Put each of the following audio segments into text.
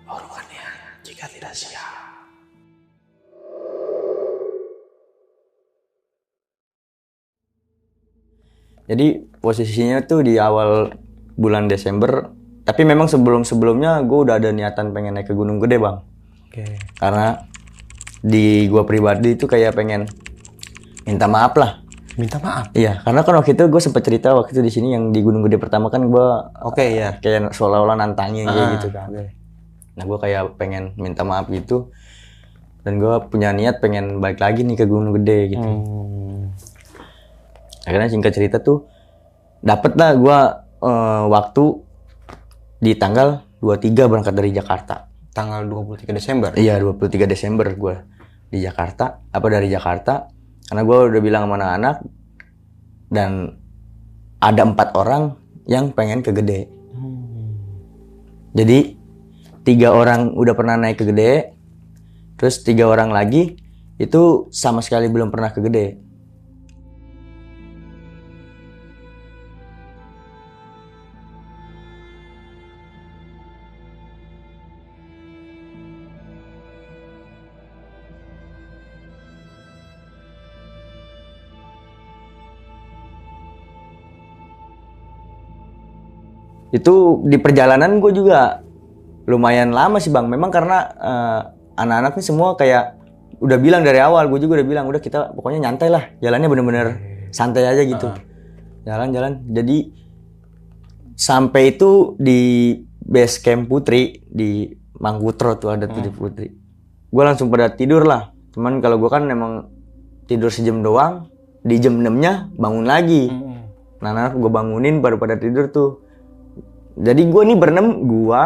Urutannya jika tidak siap. Jadi posisinya tuh di awal bulan Desember, tapi memang sebelumnya gue udah ada niatan pengen naik ke Gunung Gede, Bang. Oke. Karena di gue pribadi itu kayak pengen minta maaf lah. Minta maaf. Iya, karena kan waktu itu gue sempat cerita waktu itu di sini yang di Gunung Gede pertama kan gue Iya. kayak seolah-olah nantangin kayak gitu kan. Oke. Nah gue kayak pengen minta maaf gitu, dan gue punya niat pengen balik lagi nih ke Gunung Gede gitu. Akhirnya singkat cerita tuh dapet lah gue waktu di tanggal 23 berangkat dari Jakarta. Tanggal 23 Desember? Iya, 23 Desember gue di Jakarta, dari Jakarta. Karena gue udah bilang sama anak-anak, dan ada 4 orang yang pengen ke Gede. Jadi 3 orang udah pernah naik ke Gede, terus 3 orang lagi itu sama sekali belum pernah ke Gede. Itu di perjalanan gue juga lumayan lama sih, Bang. Memang karena anak-anak ini semua kayak udah bilang dari awal, gue juga udah bilang udah kita pokoknya nyantai lah, jalannya bener-bener santai aja gitu. Jalan-jalan. Jadi sampai itu di base camp Putri di Mangkutro tuh ada tuh di Putri. Gue langsung pada tidur lah. Cuman kalau gue kan emang tidur sejam doang, di jam 6-nya bangun lagi. Nah, anak gue bangunin baru pada tidur tuh. Jadi gue nih berenam, gue,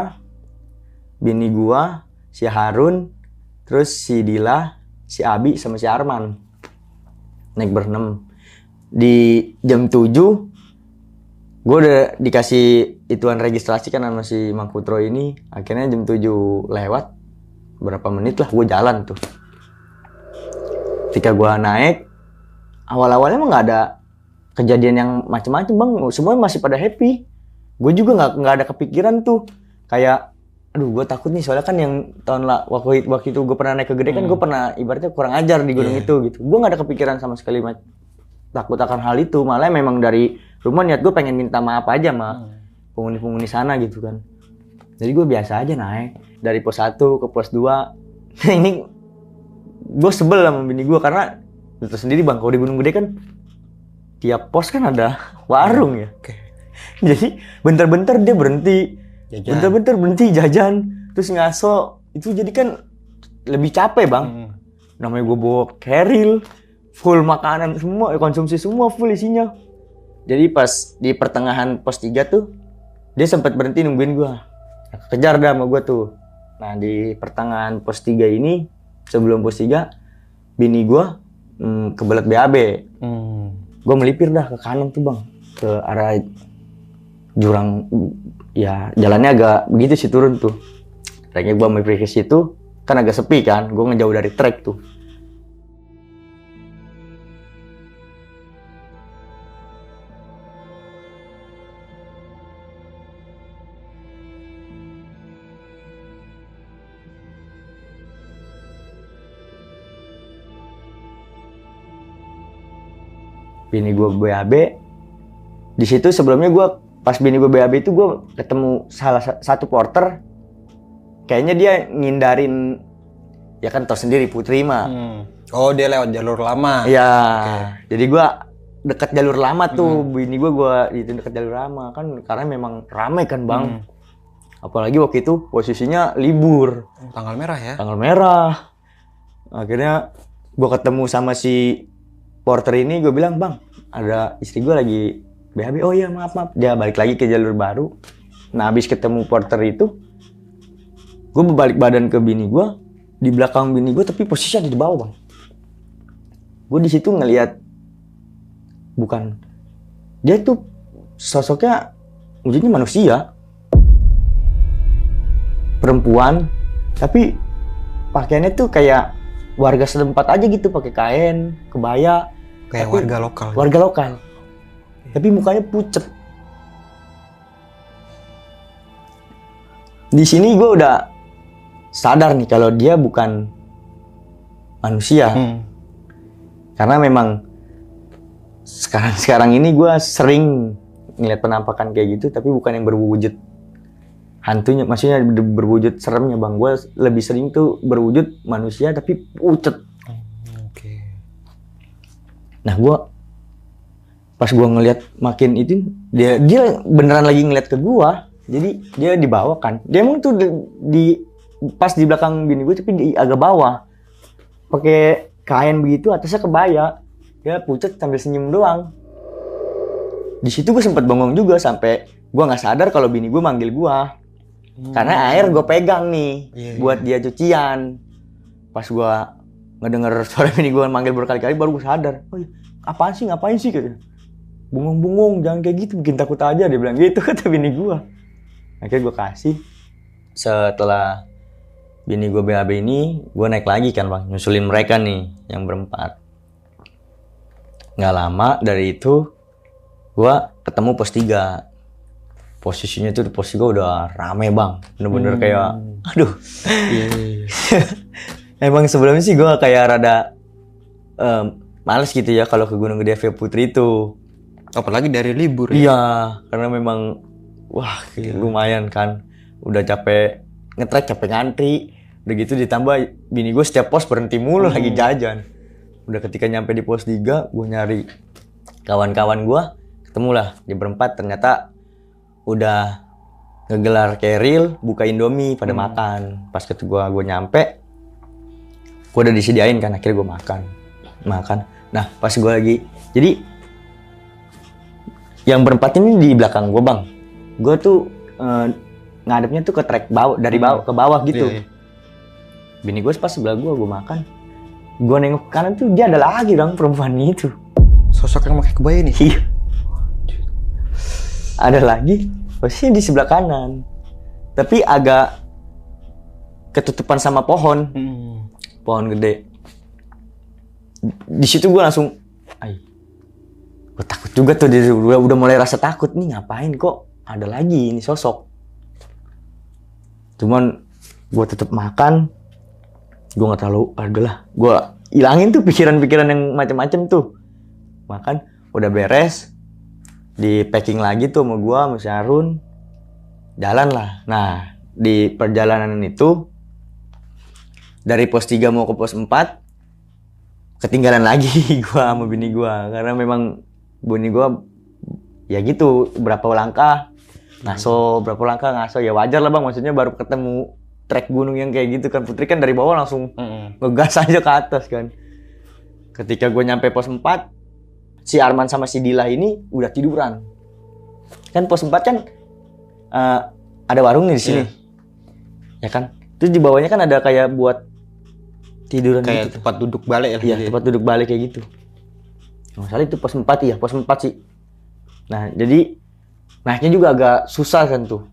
bini gue, si Harun, terus si Dila, si Abi, sama si Arman. Naik berenam. Di jam 7, gue udah dikasih ituan registrasi kan sama si Mangkutro ini. Akhirnya jam 7 lewat, berapa menit lah gue jalan tuh. Ketika gue naik, awal-awalnya emang gak ada kejadian yang macem-macem, Bang. Semua masih pada happy. Gue juga nggak ada kepikiran tuh kayak aduh gue takut nih, soalnya kan yang waktu itu gue pernah naik ke Gede kan gue pernah ibaratnya kurang ajar di gunung itu gitu. Gue nggak ada kepikiran sama sekali takut akan hal itu, malah memang dari rumah niat gue pengen minta maaf aja sama penghuni-penghuni sana gitu kan. Jadi gue biasa aja naik dari pos 1 ke pos 2. Ini gue sebel sama bini gue karena itu sendiri, Bang, kalau di Gunung Gede kan tiap pos kan ada warung ya. Jadi bentar-bentar dia berhenti, bentar-bentar berhenti jajan, terus ngaso. Itu jadi kan lebih capek, Bang. Namanya gue bawa carrier, full makanan semua, konsumsi semua full isinya. Jadi pas di pertengahan pos 3 tuh, dia sempat berhenti nungguin gue. Kejar dah sama gue tuh. Nah di pertengahan pos 3 ini, sebelum pos 3, bini gue kebelet BAB. Gue melipir dah ke kanan tuh, Bang, ke arah jurang, ya jalannya agak begitu sih turun tuh. Treknya gue melipir ke situ, kan agak sepi kan, gue ngejauh dari trek tuh. Bini gue BAB, di situ sebelumnya gue pas bini gue BAB itu gue ketemu salah satu porter, kayaknya dia ngindarin, ya kan tau sendiri Putri mah. Oh dia lewat jalur lama. Iya, jadi gue deket jalur lama tuh, bini gue itu deket jalur lama kan karena memang rame kan, Bang. Apalagi waktu itu posisinya libur. Tanggal merah ya? Tanggal merah. Akhirnya gue ketemu sama si porter ini, gue bilang, Bang, ada istri gue lagi BAB. Oh iya, maaf. Dia balik lagi ke jalur baru. Nah, habis ketemu porter itu, gue berbalik badan ke bini gue, di belakang bini gue, tapi posisinya di bawah, Bang. Gue di situ ngelihat, bukan, dia tuh sosoknya wujudnya manusia, perempuan, tapi pakaiannya tuh kayak warga setempat aja gitu, pakai kain, kebaya, kayak tapi warga lokal. Warga lokal. Tapi mukanya pucet. Di sini gue udah sadar nih kalau dia bukan manusia. Karena memang sekarang ini gue sering ngeliat penampakan kayak gitu, tapi bukan yang berwujud hantunya, maksudnya berwujud seremnya bang. Gue lebih sering tuh berwujud manusia tapi pucet. Nah gue pas gue ngeliat makin itu, dia beneran lagi ngeliat ke gue. Jadi dia di bawah kan, dia emang tuh pas di belakang bini gue, tapi di agak bawah, pakai kain begitu, atasnya kebaya. Dia pucet sambil senyum doang. Di situ gue sempet bengong juga, sampai gue nggak sadar kalau bini gue manggil gue. Karena air gue pegang nih, buat dia cucian. Pas gue ngedenger suara bini gue manggil berkali-kali, baru gue sadar. Oh iya, apaan sih, ngapain sih katanya. Bengong-bengong, jangan kayak gitu, bikin takut aja, dia bilang gitu kata bini gue. Akhirnya gue kasih. Setelah bini gue BAB ini, gue naik lagi kan bang, nyusulin mereka nih yang berempat. Nggak lama dari itu, gue ketemu pos 3. Posisinya tuh di pos 3 udah rame bang, bener-bener kayak, aduh. Emang sebelumnya sih gue kayak rada males gitu ya kalau ke Gunung Gede Via Putri itu. Apalagi dari libur. Iya, karena memang wah lumayan kan, udah capek ngetrek, capek ngantri, udah gitu ditambah bini gue setiap pos berhenti mulu lagi jajan. Udah ketika nyampe di pos 3, gue nyari kawan-kawan gue, ketemulah di berempat. Ternyata udah ngegelar keril, buka Indomie pada makan. Pas ketika gue nyampe, gue udah disediain kan, akhirnya gue makan. Nah pas gue lagi, jadi yang berempat ini di belakang gue bang, gue tuh ngadepnya tuh ke trek bawah, dari bawah ke bawah gitu. Bini gue pas sebelah gue makan, gue nengok ke kanan tuh dia ada lagi bang, perempuan itu. Sosok yang pakai kebaya nih. Iya. Ada lagi, posisinya di sebelah kanan, tapi agak ketutupan sama pohon, pohon gede. Di situ gue langsung, gue takut juga tuh, dia udah mulai rasa takut nih, ngapain kok ada lagi ini sosok. Cuman gue tetap makan, gue nggak terlalu, adalah gue ilangin tuh pikiran-pikiran yang macam-macam tuh. Makan, udah beres, di packing lagi tuh sama gue, sama si Harun, jalan lah. Nah di perjalanan itu dari pos 3 mau ke pos 4 ketinggalan lagi gue sama bini gue, karena memang bini gue ya gitu, berapa langkah ngaso, ya wajar lah bang, maksudnya baru ketemu trek gunung yang kayak gitu kan. Putri kan dari bawah langsung ngegas aja ke atas kan. Ketika gue nyampe pos 4, si Arman sama si Dila ini udah tiduran. Kan pos 4 kan ada warung nih di sini. Ya kan? Terus di bawahnya kan ada kayak buat tiduran kayak gitu. Tempat duduk balik lah. Iya, tempat duduk balik kayak gitu. Masalah itu pos 4 ya, pos 4 sih. Nah, jadi naiknya juga agak susah kan tuh.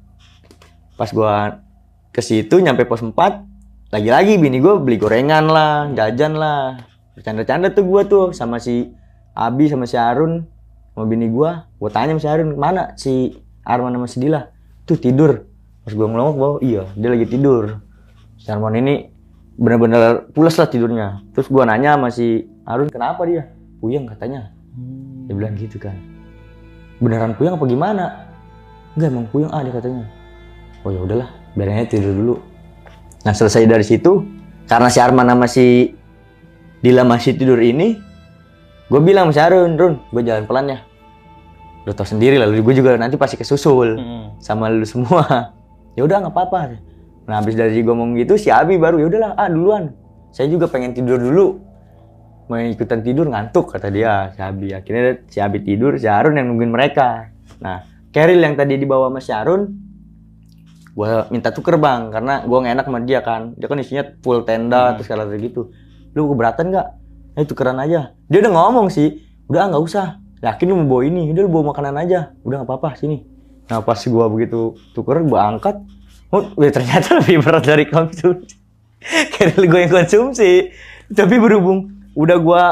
Pas gua ke situ nyampe pos 4, lagi-lagi bini gua beli gorengan lah, jajan lah. Bercanda-canda tuh gua tuh sama si Abi sama si Harun, sama bini gua tanya sama si Harun, mana si Arman sama si Dila? Tuh tidur. Pas gua ngelongok bahwa iya, dia lagi tidur. Si Arman ini benar-benar pulas lah tidurnya. Terus gua nanya sama si Harun, kenapa dia? Puyeng katanya. Dia bilang gitu kan. Beneran puyeng apa gimana? Enggak, emang puyeng dia katanya. Oh ya udahlah, biarin aja tidur dulu. Nah selesai dari situ, karena si Arman sama si Dila masih tidur ini, gue bilang sama si Harun, gue jalan pelan ya. Lo tau sendiri lah, gue juga nanti pasti kesusul sama lu semua. Ya udah nggak apa-apa. Nah habis dari gue ngomong gitu, si Abi baru ya udahlah, duluan. Saya juga pengen tidur dulu. Mau ikutan tidur, ngantuk kata dia, si Abi. Akhirnya si Abi tidur, si Harun yang nungguin mereka. Nah, keril yang tadi dibawa sama si Harun, gue minta tuker bang, karena gue gak enak sama dia kan. Dia kan isinya full tenda, terus kayak gitu. Lu keberatan gak? Tukeran aja. Dia udah ngomong sih, udah nggak usah. Yakin lu mau bawa ini, udah lu bawa makanan aja. Udah nggak apa-apa, sini. Nah pas gue begitu tuker, gue angkat, ternyata lebih berat dari konsumsi. Keril gue yang konsumsi. Tapi berhubung udah gue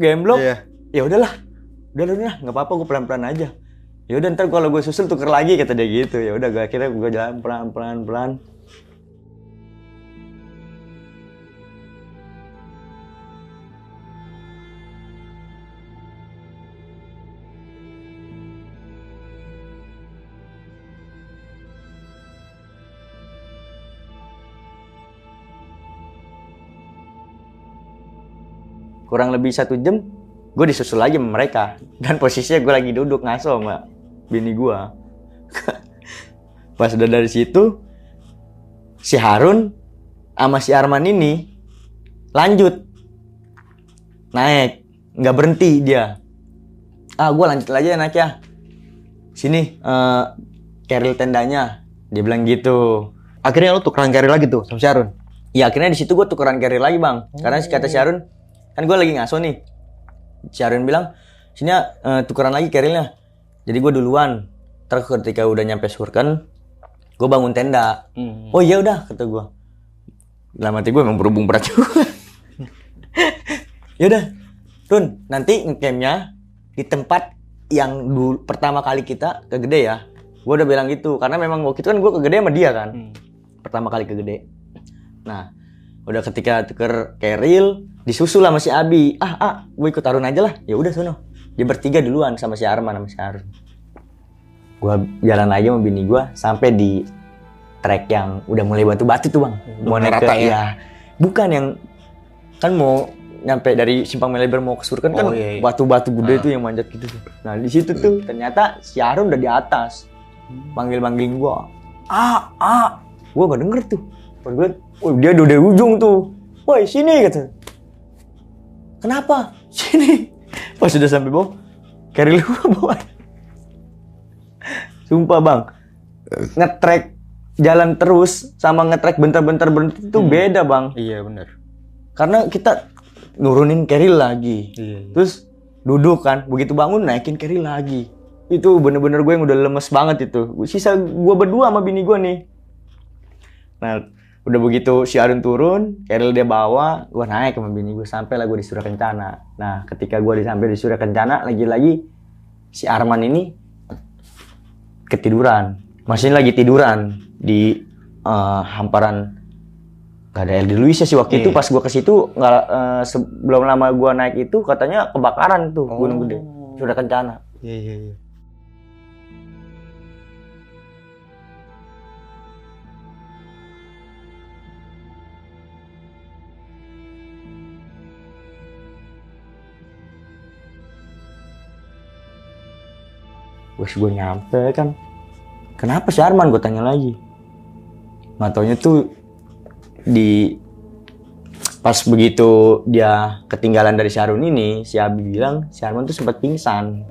gemblok, ya udahlah, nggak apa-apa, gue pelan-pelan aja. Ya udah ntar kalau gue susul tuker lagi kata dia gitu. Ya udah, akhirnya gue jalan pelan-pelan. kurang lebih 1 jam, gue disusul lagi sama mereka. Dan posisinya gue lagi duduk ngaso sama bini gue. Pas udah dari situ, si Harun sama si Arman ini lanjut naik, nggak berhenti dia. Gue lanjut aja naik ya. Sini, keril tendanya. Dia bilang gitu. Akhirnya lu tukeran carry lagi tuh sama si Harun. Ya akhirnya di situ gue tukeran carry lagi bang. Karena kata si Harun, kan gue lagi ngaso nih. Si Harun bilang, sini tukeran lagi carry-nya. Jadi gue duluan. Terus ketika udah nyampe Surken, gue bangun tenda. Oh iya udah, kata gue. Dalam hati gue emang berhubung berat juga. Yaudah, Run, nanti ngecampnya di tempat yang dulu pertama kali kita ke Gede ya. Gue udah bilang gitu, karena memang waktu itu kan gue ke Gede sama dia kan. Pertama kali ke Gede. Nah, udah ketika tuker keril, disusul sama si Abi. Gue ikut Harun aja lah. Ya udah sono. Dia bertiga duluan sama si Arman sama si Harun. Gue jalan aja sama bini gue sampai di trek yang udah mulai batu-batu tuh bang. Mau naik rata ke, ya? Bukan yang kan mau nyampe dari Simpang Melebar mau ke Surken kan Iya. batu-batu gede tuh yang manjat gitu tuh. Nah di situ tuh ternyata si Harun udah di atas. Manggil-manggilin gue. Gue gak denger tuh. Pas gue, dia udah dari ujung tuh. Woi sini kata. Kenapa? Sini. Pas udah sampai bawah, keril gue bawa. Sumpah bang, ngetrek jalan terus sama ngetrek bentar-bentar berhenti itu beda bang. Iya benar. Karena kita nurunin keril lagi, Iya. terus duduk kan, begitu bangun naikin keril lagi. Itu bener-bener gue yang udah lemes banget itu. Sisa gue berdua sama bini gue nih. Nah, udah begitu si Harun turun, keril dia bawa, gue naik sama bini gue sampai lah gue di Surya Kencana. Nah, ketika gue sampai di Surya Kencana, lagi-lagi si Arman ini ketiduran. Masih lagi tiduran di hamparan. Gak ada LD Luis sih waktu itu. Pas gue ke situ, sebelum lama gue naik itu katanya kebakaran tuh Gunung Gede, Surya Kencana. Iya. Wes gue nyampe kan, kenapa si Arman, gue tanya lagi. Nggak taunya tuh pas begitu dia ketinggalan dari si Harun ini, si Abi bilang si Arman tuh sempat pingsan.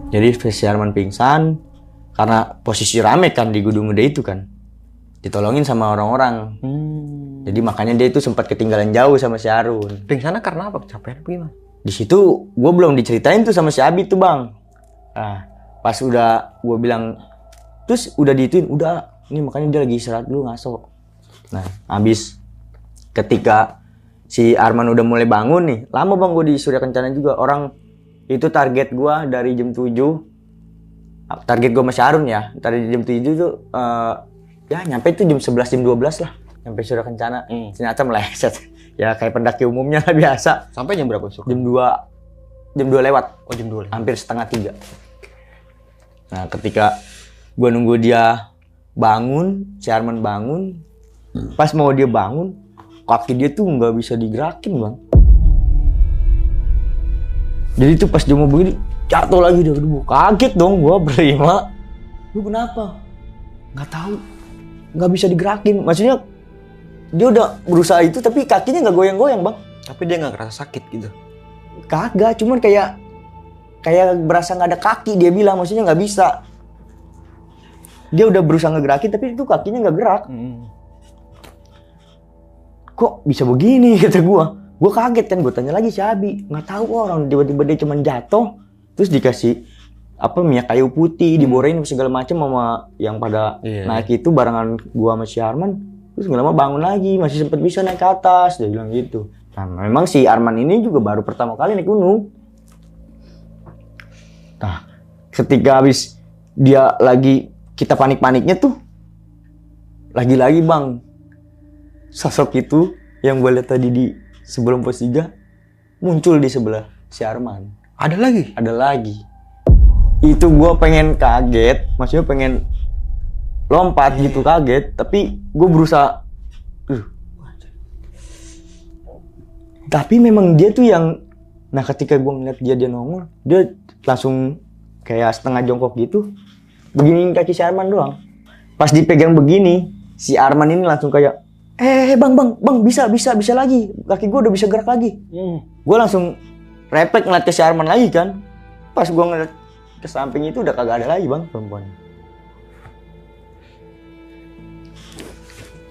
Jadi si Arman pingsan karena posisi rame kan di Gunung Gede itu kan, ditolongin sama orang-orang. Jadi makanya dia itu sempat ketinggalan jauh sama si Harun. Pingsannya karena apa? Kecapean apa gimana? Di situ gue belum diceritain tuh sama si Abi tuh bang. Nah pas udah gue bilang, terus udah diituin, udah ini makanya dia lagi istirahat dulu ngaso. Nah habis ketika si Arman udah mulai bangun nih, lama bang gue di Surya Kencana juga. Orang itu target gue dari jam 7, target gue sama si Harun ya, dari jam 7 tuh ya nyampe itu jam 11, jam 12 lah nyampe Surya Kencana. Ternyata meleset. Ya kayak pendaki umumnya lah biasa. Sampai jam berapa besok? Jam 2 lewat. Oh jam 2 lewat. Hampir setengah 3. Nah ketika gue nunggu dia bangun, si Arman bangun. Pas mau dia bangun, kaki dia tuh nggak bisa digerakin bang. Jadi tuh pas dia mau begini, jatuh lagi dia. Aduh, kaget dong gue berlima. Lu kenapa? Nggak tahu. Nggak bisa digerakin. Maksudnya dia udah berusaha itu tapi kakinya nggak goyang-goyang bang. Tapi dia nggak ngerasa sakit gitu? Kagak, cuman kayak berasa nggak ada kaki dia bilang, maksudnya nggak bisa. Dia udah berusaha ngegerakin tapi itu kakinya nggak gerak. Kok bisa begini kata gue kaget kan, gue tanya lagi si Abi, nggak tahu orang tiba-tiba dia cuman jatuh terus dikasih minyak kayu putih, diborehin segala macam sama yang pada naik itu barengan gue sama si Arman. Terus nggak lama bangun lagi, masih sempat bisa naik ke atas, dia bilang gitu. Nah memang si Arman ini juga baru pertama kali naik gunung. Nah ketika habis dia lagi kita panik-paniknya tuh, lagi-lagi bang, sosok itu yang gue lihat tadi di sebelum pos 3 muncul di sebelah si Arman. Ada lagi? Ada lagi. Itu gue pengen kaget, maksudnya pengen lompat gitu kaget, tapi gue berusaha Tapi memang dia tuh yang, nah ketika gue ngeliat dia nongol, dia langsung kayak setengah jongkok gitu, beginiin kaki si Arman doang. Pas dipegang begini, si Arman ini langsung kayak, bang, bisa lagi, kaki gue udah bisa gerak lagi. Gue langsung refleks ngeliat ke si Arman lagi kan. Pas gue ngeliat ke samping itu udah kagak ada lagi bang perempuan.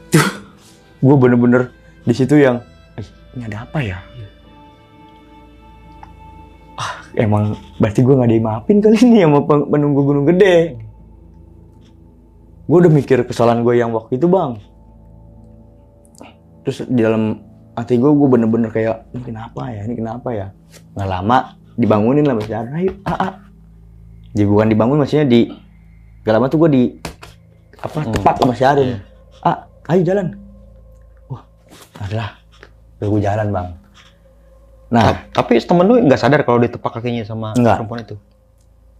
Tuh, gue bener-bener di situ yang, ini ada apa ya? Emang berarti gue nggak dimaafin kali ini sama penunggu Gunung Gede. Gue udah mikir kesalahan gue yang waktu itu bang. Terus di dalam hati gue bener-bener kayak, ini kenapa ya? Nggak lama dibangunin lah mas Arun, ayo, jadi bukan dibangun maksudnya gak lama tuh gue tepak sama si Arun. Ayo jalan. Wah, adalah, gue jalan bang. Nah, tapi temen lu nggak sadar kalau ditepak kakinya sama Enggak. perempuan itu?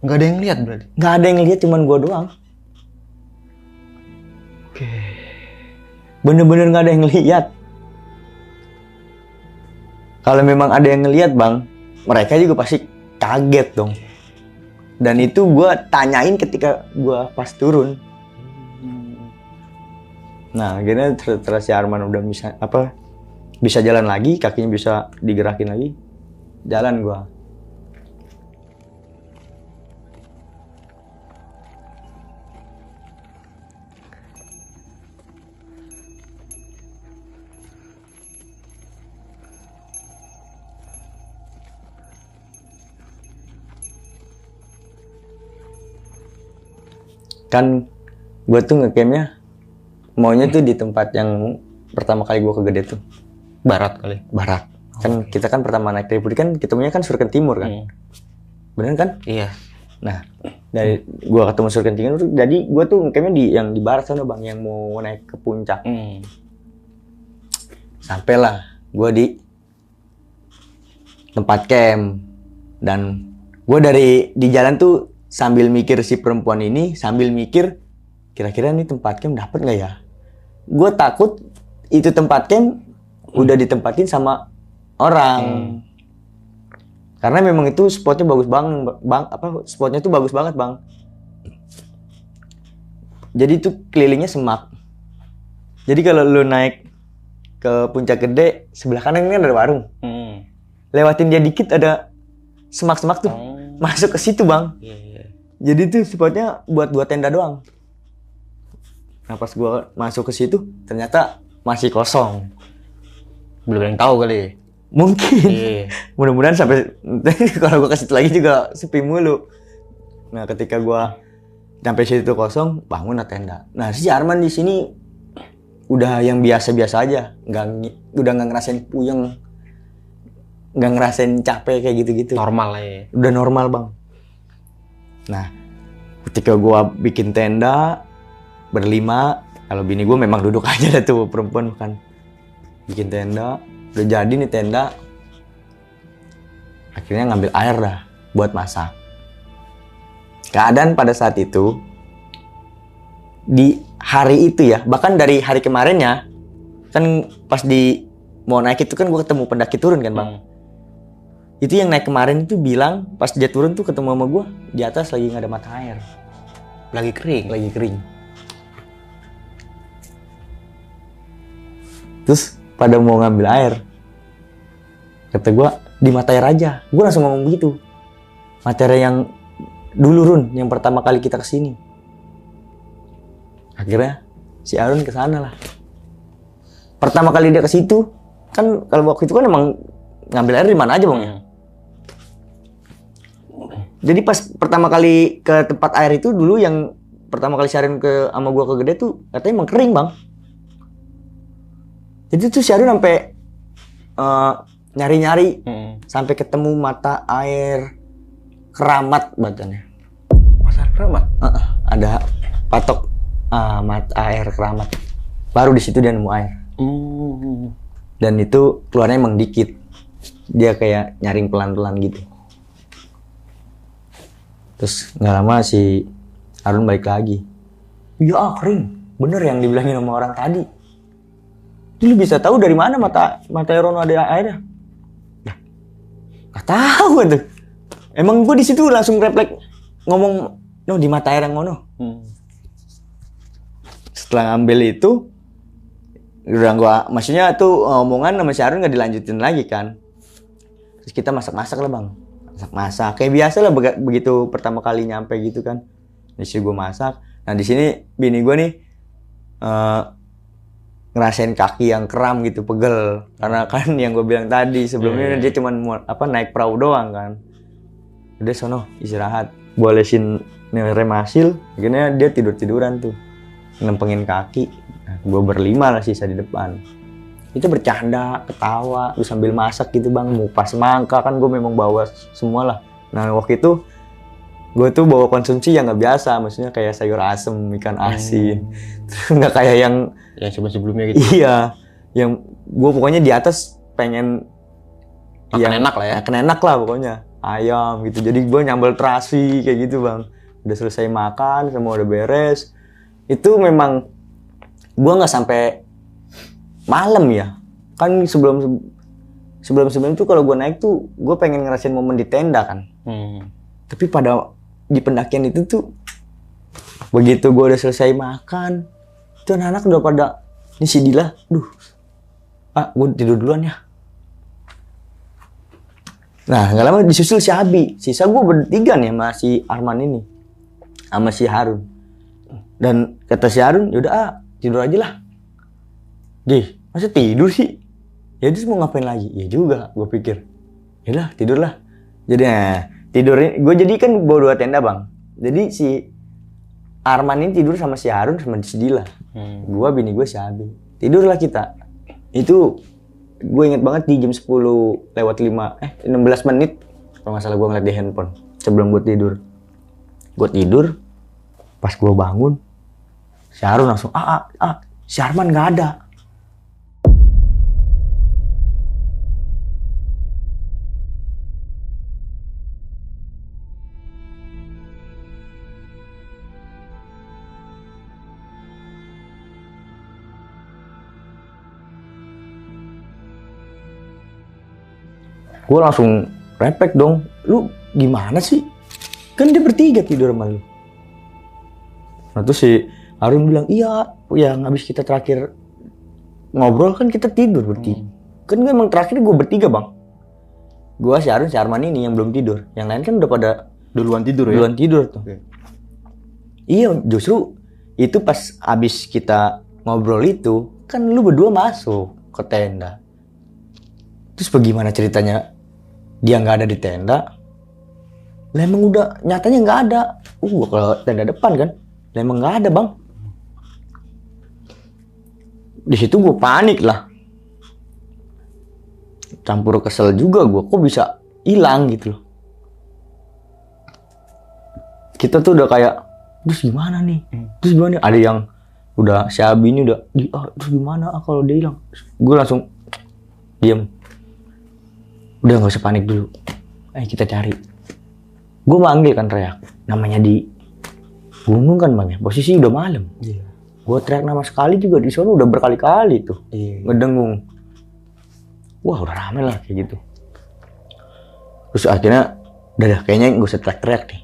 Nggak ada yang lihat berarti? nggak ada yang lihat, cuman gue doang. Oke. Bener-bener nggak ada yang lihat. Kalau memang ada yang ngelihat bang, mereka juga pasti kaget dong. Dan itu gue tanyain ketika gue pas turun. Nah, akhirnya setelah si Arman udah bisa jalan lagi, kakinya bisa digerakin lagi, jalan gue. Kan gue tuh ngecampnya maunya tuh di tempat yang pertama kali gue ke Gede tuh. Barat kali. Barat. Kan kita kan pertama naik Tripoli kan ketemunya kan Surken Timur kan. Bener kan? Iya. Nah, dari gue ketemu Surken Timur, jadi gue tuh ngecampnya yang di barat sana bang, yang mau naik ke puncak. Sampailah gue di tempat camp. Dan gue di jalan tuh sambil mikir si perempuan ini, sambil mikir kira-kira nih tempat camp dapat nggak ya? Gue takut itu tempat camp udah ditempatin sama orang. Karena memang itu spotnya bagus bang. Spotnya tuh bagus banget bang. Jadi itu kelilingnya semak. Jadi kalau lu naik ke Puncak Gede, sebelah kanan ini ada warung. Lewatin dia dikit ada semak-semak tuh. Masuk ke situ bang. Jadi tuh spotnya buat tenda doang. Nah pas gua masuk ke situ, ternyata masih kosong. Belum yang tahu kali. Mungkin. Mudah-mudahan sampai kalau gua ke situ lagi juga sepi mulu. Nah ketika gua sampai situ kosong, bangun tenda. Nah si Arman di sini udah yang biasa-biasa aja, udah nggak ngerasain puyeng, nggak ngerasain capek kayak gitu-gitu. Normal lah ya. Udah normal bang. Nah, ketika gua bikin tenda berlima, kalau bini gua memang duduk aja dah tuh, perempuan kan. Bikin tenda, udah jadi nih tenda. Akhirnya ngambil air dah buat masak. Keadaan pada saat itu, di hari itu ya, bahkan dari hari kemarinnya, kan pas mau naik itu kan gua ketemu pendaki turun kan bang. Itu yang naik kemarin itu bilang pas dia turun tuh ketemu sama gue di atas lagi nggak ada mata air, Lagi kering. Terus pada mau ngambil air, kata gue di mata air aja. Gue langsung ngomong begitu. Mata air yang dulu Run, yang pertama kali kita kesini. Akhirnya si Arun kesana lah. Pertama kali dia ke situ kan, kalau waktu itu kan emang ngambil air di mana aja bang ya. Jadi pas pertama kali ke tempat air itu dulu yang pertama kali Syarun sama gua ke Gede tuh katanya emang kering bang. Jadi tuh Syarun sampai nyari-nyari sampai ketemu mata air Keramat bacanya. Masa Keramat? Ada patok mata air Keramat. Baru di situ dia nemu air. Dan itu keluarnya emang dikit. Dia kayak nyaring pelan-pelan gitu. Terus nggak lama si Arun balik lagi. Iya kering, bener yang dibilangin sama orang tadi. Lu bisa tahu dari mana mata Rono ada airnya? Gak tahu tuh. Emang gue di situ langsung refleks ngomong, no di mata air yang ngono. Setelah ngambil itu, udah maksudnya tuh omongan sama si Harun nggak dilanjutin lagi kan. Terus kita masak-masak lah bang, masak-masak kayak biasa lah begitu pertama kali nyampe gitu kan. Di sini gue masak. Nah di sini bini gue nih ngerasain kaki yang kram gitu, pegel. Karena kan yang gue bilang tadi sebelumnya dia cuma naik perahu doang kan. Udah sono istirahat, gue lesin rem hasil, akhirnya dia tiduran tuh, ngempengin kaki. Nah, gue berlima lah sisa di depan. Itu bercanda, ketawa, terus sambil masak gitu bang, ngupas semangka kan gue memang bawa semua lah. Nah waktu itu gue tuh bawa konsumsi yang nggak biasa, maksudnya kayak sayur asem, ikan asin, nggak kayak yang sebelumnya gitu. Iya, yang gue pokoknya di atas pengen makan enak lah ya. Makan enak lah pokoknya, ayam gitu. Jadi gue nyambel terasi kayak gitu bang. Udah selesai makan, semua udah beres. Itu memang gue nggak sampai malam ya. Kan sebelum itu kalau gue naik tuh gue pengen ngerasain momen di tenda kan. Tapi pada di pendakian itu tuh begitu gue udah selesai makan, itu anak-anak udah pada ini si Dila, gue tidur duluan ya. Nah nggak lama disusul si Abi, sisa gue bertiga nih sama si Arman ini, sama si Harun. Dan kata si Harun, yaudah tidur aja lah. Masa tidur sih? Ya terus mau ngapain lagi? Ya juga, gue pikir. Yaudah tidur lah. Jadi tidurin, gue jadi kan bawa 2 tenda bang. Jadi si Arman ini tidur sama si Harun sama si Dila. Gue, bini gue, si Abi. Tidurlah kita. Itu gue inget banget di jam 10 lewat 16 menit. Kalau nggak salah gue ngeliat di handphone. Sebelum gue tidur. Gue tidur. Pas gue bangun. Si Harun langsung, si Arman nggak ada. Gue langsung refleks dong, lu gimana sih? Kan dia bertiga tidur sama lu. Nah terus si Harun bilang, iya, yang habis kita terakhir ngobrol kan kita tidur bertiga. Kan gue emang terakhir gue bertiga bang. Gue, si Harun, si Arman ini yang belum tidur. Yang lain kan udah pada duluan tidur ya? Duluan tidur tuh. Okay. Iya, justru itu pas habis kita ngobrol itu, kan lu berdua masuk ke tenda. Terus bagaimana ceritanya? Dia nggak ada di tenda. Lah emang udah nyatanya nggak ada. Kalau tenda depan kan, lah emang nggak ada bang. Di situ gue panik lah. Campur kesel juga gue, kok bisa hilang gitu loh. Kita tuh udah kayak, terus gimana nih? Terus gimana? Ada yang udah si Abi ini udah, terus gimana kalau dia hilang? Gue langsung diam. Udah gak usah panik dulu. Kita cari. Gue manggil kan teriak. Namanya di gunung kan bang ya. Posisi udah malam. Iya. Gue teriak nama sekali juga di sana udah berkali-kali tuh. Iya. Ngedengung. Wah udah rame lah kayak gitu. Terus akhirnya udah kayaknya gue usah teriak-teriak nih.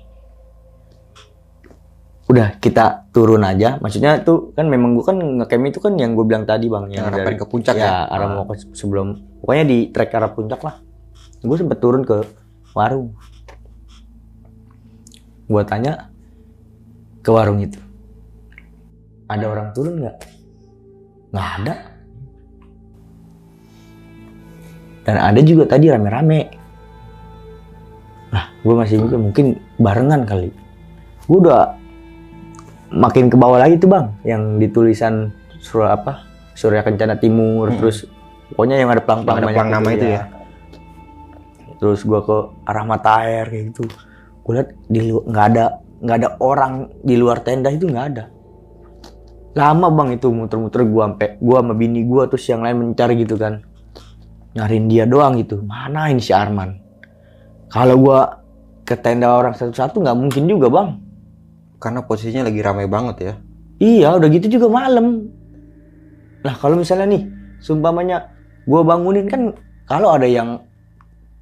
Udah kita turun aja. Maksudnya tuh kan memang gue kan ngecamp itu kan yang gue bilang tadi bang. Yang arah ke puncak ya? Arah mau ke sebelum. Pokoknya di trek arah puncak lah. Gue sempet turun ke warung. Gue tanya ke warung itu, ada orang turun nggak? Nggak ada. Dan ada juga tadi rame-rame. Nah, gue masih mikir mungkin barengan kali. Gue udah makin ke bawah lagi tuh bang, yang ditulisan Surya Kencana Timur, terus pokoknya yang ada pelang-pelang banyak nama itu ya. Terus gue ke arah mata air kayak gitu, gue liat nggak ada orang di luar tenda itu, nggak ada. Lama bang itu muter-muter, gue sama bini gue terus yang lain mencari gitu kan, nyariin dia doang gitu. Mana ini si Arman? Kalau gue ke tenda orang satu-satu nggak mungkin juga bang, karena posisinya lagi ramai banget ya. Iya, udah gitu juga malam. Nah kalau misalnya nih, seumpamanya gue bangunin kan, kalau ada yang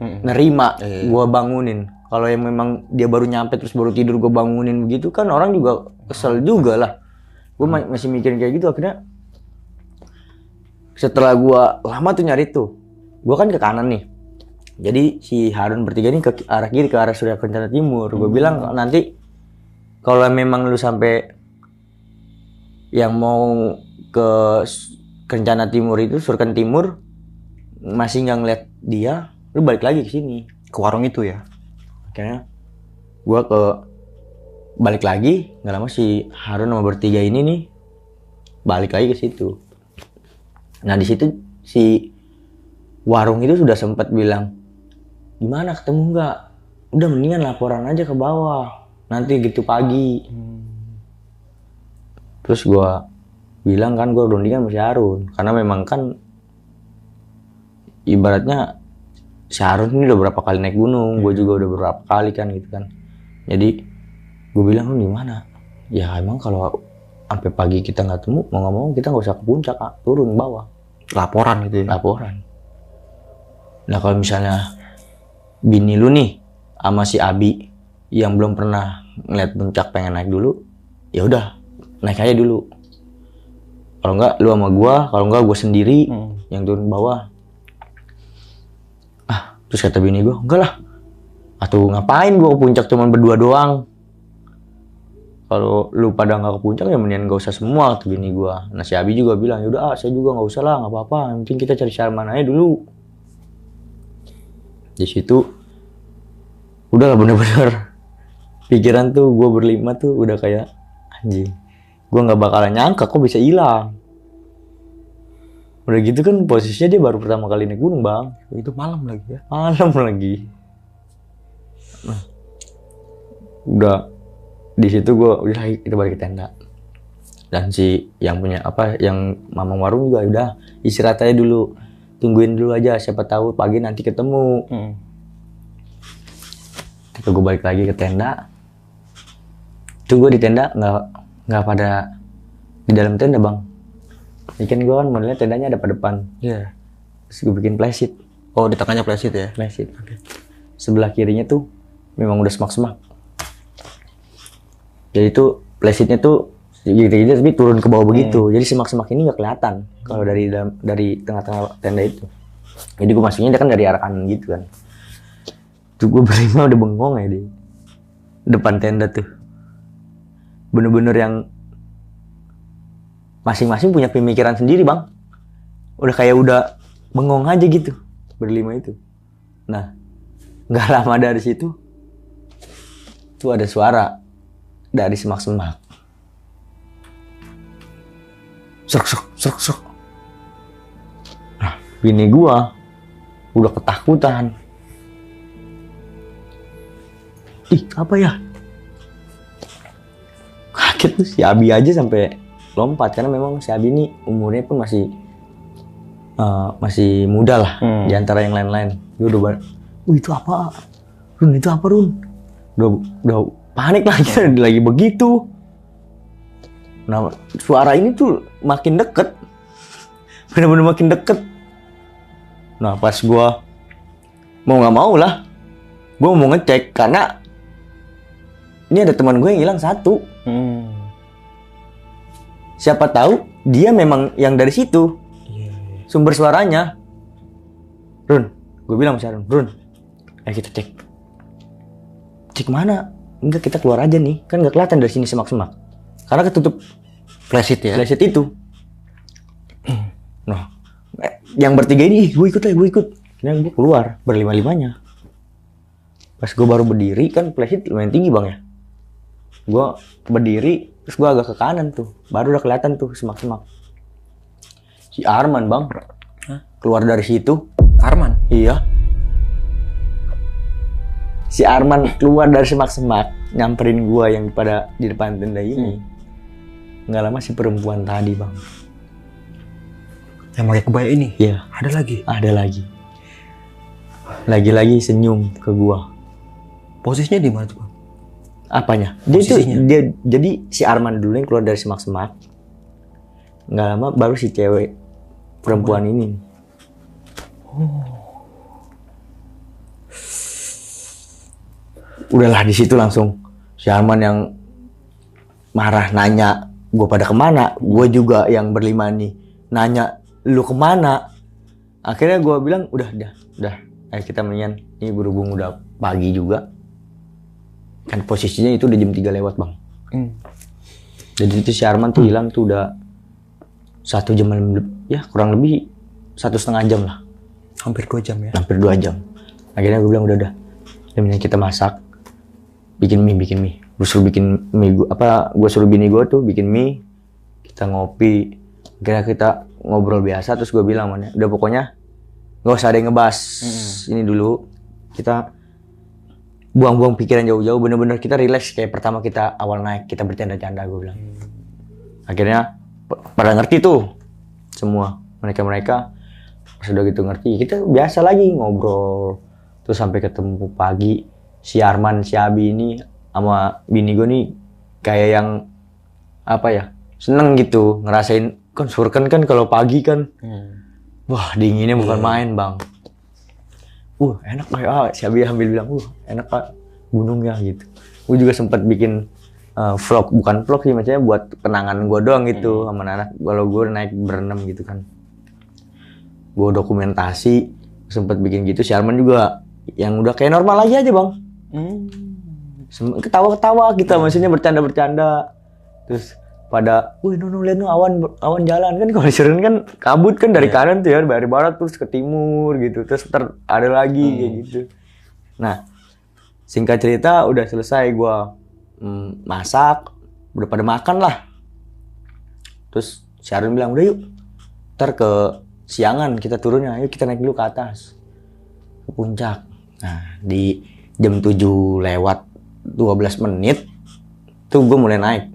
nerima Iya. gue bangunin. Kalau yang memang dia baru nyampe terus baru tidur gue bangunin begitu kan orang juga kesel juga lah. Gue masih mikirin kayak gitu. Akhirnya setelah gue lama tuh nyari tuh, gue kan ke kanan nih. Jadi si Harun bertiga ini ke arah kiri, ke arah Surya Kencana Timur. Gue bilang nanti kalau memang lu sampai yang mau ke Kencana Timur itu, Surken Timur, masih nggak ngeliat dia, lu balik lagi ke sini. Ke warung itu ya. Akhirnya gue balik lagi, nggak lama si Harun sama bertiga ini nih balik lagi ke situ. Nah di situ si warung itu sudah sempat bilang, gimana ketemu nggak? Udah mendingan laporan aja ke bawah, nanti gitu pagi. Terus gue bilang kan gue rundingan sama si Harun, karena memang kan ibaratnya si Harun ini udah berapa kali naik gunung, gue juga udah beberapa kali kan gitu kan. Jadi gue bilang, lu di mana? Ya emang kalau sampai pagi kita nggak temu, mau nggak mau kita nggak usah ke puncak, turun bawah. Laporan gitu ya. Laporan. Nah kalau misalnya bini lu nih sama si Abi yang belum pernah ngeliat puncak pengen naik dulu, ya udah naik aja dulu. Kalau enggak lu sama gua, kalau enggak gua sendiri yang turun bawah. Terus kata bini gua, enggak lah. Atau ngapain gua ke puncak cuman berdua doang. Kalau lu pada nggak ke puncak ya mendingan gak usah semua, kata bini gua. Nah si Abi juga bilang, yaudah saya juga nggak usah lah, nggak apa-apa. Yang penting kita cari Syarman aja dulu. Di situ udah lah bener-bener pikiran tuh gua berlima tuh udah kayak anjing. Gua nggak bakalan nyangka kok bisa hilang. Udah gitu kan posisinya dia baru pertama kali naik gunung bang. Itu malam lagi ya. Malam lagi. Nah, udah di situ gue udah kita balik ke tenda. Dan si yang punya yang mamang warung juga udah istirahat aja dulu, tungguin dulu aja, siapa tahu pagi nanti ketemu. Kita gue balik lagi ke tenda. Itu gue di tenda nggak pada di dalam tenda bang. Ikan gue kan modelnya tendanya ada pada depan. Iya. Terus gue bikin playseat. Oh di tengahnya plastik ya. Playseat. Sebelah kirinya tuh memang udah semak-semak. Jadi tuh playseatnya tuh gitu-gitu tapi turun ke bawah begitu. Jadi semak-semak ini nggak kelihatan kalau dari tengah-tengah tenda itu. Jadi gue masuknya dia kan dari arah kanan gitu kan. Tuh gue berlima udah bengong ya di depan tenda tuh. Bener-bener yang masing-masing punya pemikiran sendiri bang. Udah kayak udah bengong aja gitu berlima itu. Nah nggak lama dari situ tuh ada suara dari semak-semak. Serk. Nah, bini gua udah ketakutan. Ih, apa ya? Kaget tuh si Abi aja sampai lompat karena memang si Abi ini umurnya pun masih muda lah di antara yang lain-lain. Dia udah itu apa? Run, itu apa Run? Udah panik lah kita lagi begitu. Nah suara ini tuh makin deket, bener-bener makin deket. Nah pas gue mau nggak mau lah, gue mau ngecek karena ini ada teman gue yang hilang satu. Siapa tahu dia memang yang dari situ sumber suaranya. Run, gue bilang sama Run, ayo kita cek mana? Enggak, kita keluar aja nih. Kan nggak kelihatan dari sini semak-semak. Karena ketutup Plastik ya. playset itu. Nah, yang bertiga ini, gue ikut. Akhirnya gue keluar berlima-limanya. Pas gue baru berdiri kan playset lumayan tinggi bang ya. Gue berdiri, terus gue agak ke kanan tuh. Baru udah kelihatan tuh semak-semak. Si Arman bang, keluar dari situ. Arman? Iya. Si Arman keluar dari semak-semak, nyamperin gua yang pada di depan tenda ini. Nggak lama si perempuan tadi bang. Yang pakai kebaya ini? Iya. Ada lagi? Ada lagi. Lagi-lagi senyum ke gua. Posisinya di mana tuh bang? Apanya? Posisinya? Jadi si Arman dulu yang keluar dari semak-semak. Nggak lama baru si cewek perempuan ini. udahlah di situ langsung si Arman yang marah nanya gue pada kemana, gue juga yang berlima nih nanya lu kemana. Akhirnya gue bilang udah, ayo kita mendingan, ini berhubung udah pagi juga kan posisinya itu udah jam 3 lewat bang. Jadi itu si Arman tuh hilang tuh udah 1 jam ya kurang lebih 1,5 jam lah, Hampir 2 jam ya. hampir 2 jam. Akhirnya gue bilang udah mendingan kita masak, bikin mie. Gue suruh bikin mie, gue suruh bini gue tuh bikin mie, kita ngopi. Akhirnya kita ngobrol biasa, terus gue bilang mana, udah pokoknya nggak usah ada yang ngebahas ini dulu, kita buang-buang pikiran jauh-jauh, bener-bener kita relax kayak pertama kita awal naik, kita bercanda-canda gue bilang. Akhirnya pada ngerti tuh semua, mereka pas udah gitu ngerti, kita biasa lagi ngobrol terus sampai ketemu pagi. Si Arman, si Abi ini sama bini gue nih kayak yang apa ya, seneng gitu ngerasain kan surken kan kalau pagi kan. Wah dinginnya bukan main bang. Enak pak. Si Abi ambil bilang enak pak gunungnya gitu. Gue juga sempat bikin vlog, bukan vlog sih, maksudnya buat kenangan gue doang gitu sama anak kalau gue naik berenam gitu kan. Gue dokumentasi, sempat bikin gitu. Si Arman juga yang udah kayak normal lagi aja bang. Ketawa-ketawa kita, maksudnya bercanda-bercanda. Terus pada, no lihat no awan jalan kan, kalau disuruh kan kabut kan dari kanan tuh ya, dari barat terus ke timur gitu, terus ada lagi kayak gitu. Nah singkat cerita udah selesai gua masak, udah pada makan lah. Terus si Arun bilang udah yuk, ntar ke siangan kita turunnya, yuk kita naik dulu ke atas ke puncak. Nah di jam 7 lewat 12 menit tuh gue mulai naik.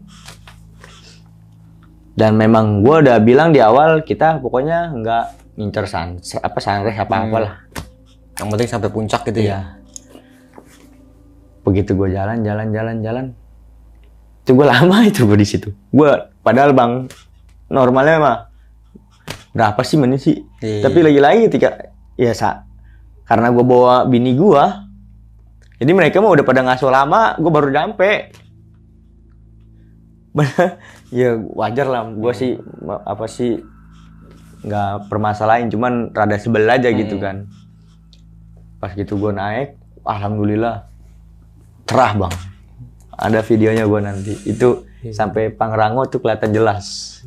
Dan memang gue udah bilang di awal kita pokoknya nggak ngincer sunrise apa-apalah. Yang penting sampai puncak gitu ya. Begitu gue jalan. Itu gue lama itu gue di situ. Gue padahal bang normalnya mah berapa sih menit sih? Tapi lagi-lagi ketika karena gue bawa bini gue, jadi mereka mah udah pada ngaso lama, gue baru nyampe. Ya wajar lah, gue sih nggak permasalahin, cuman rada sebel aja gitu kan. Pas gitu gue naik, alhamdulillah cerah bang. Ada videonya gue nanti, itu sampai Pangrango tuh kelihatan jelas.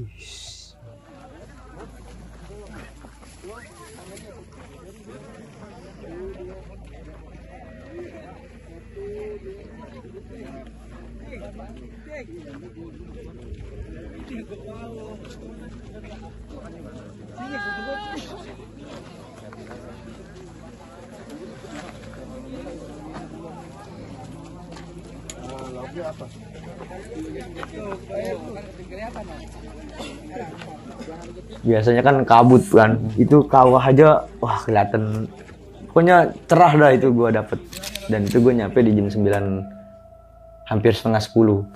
Biasanya kan kabut kan, itu kawah aja wah kelihatan, pokoknya cerah dah itu gue dapet. Dan itu gue nyampe di jam 9 hampir setengah 10.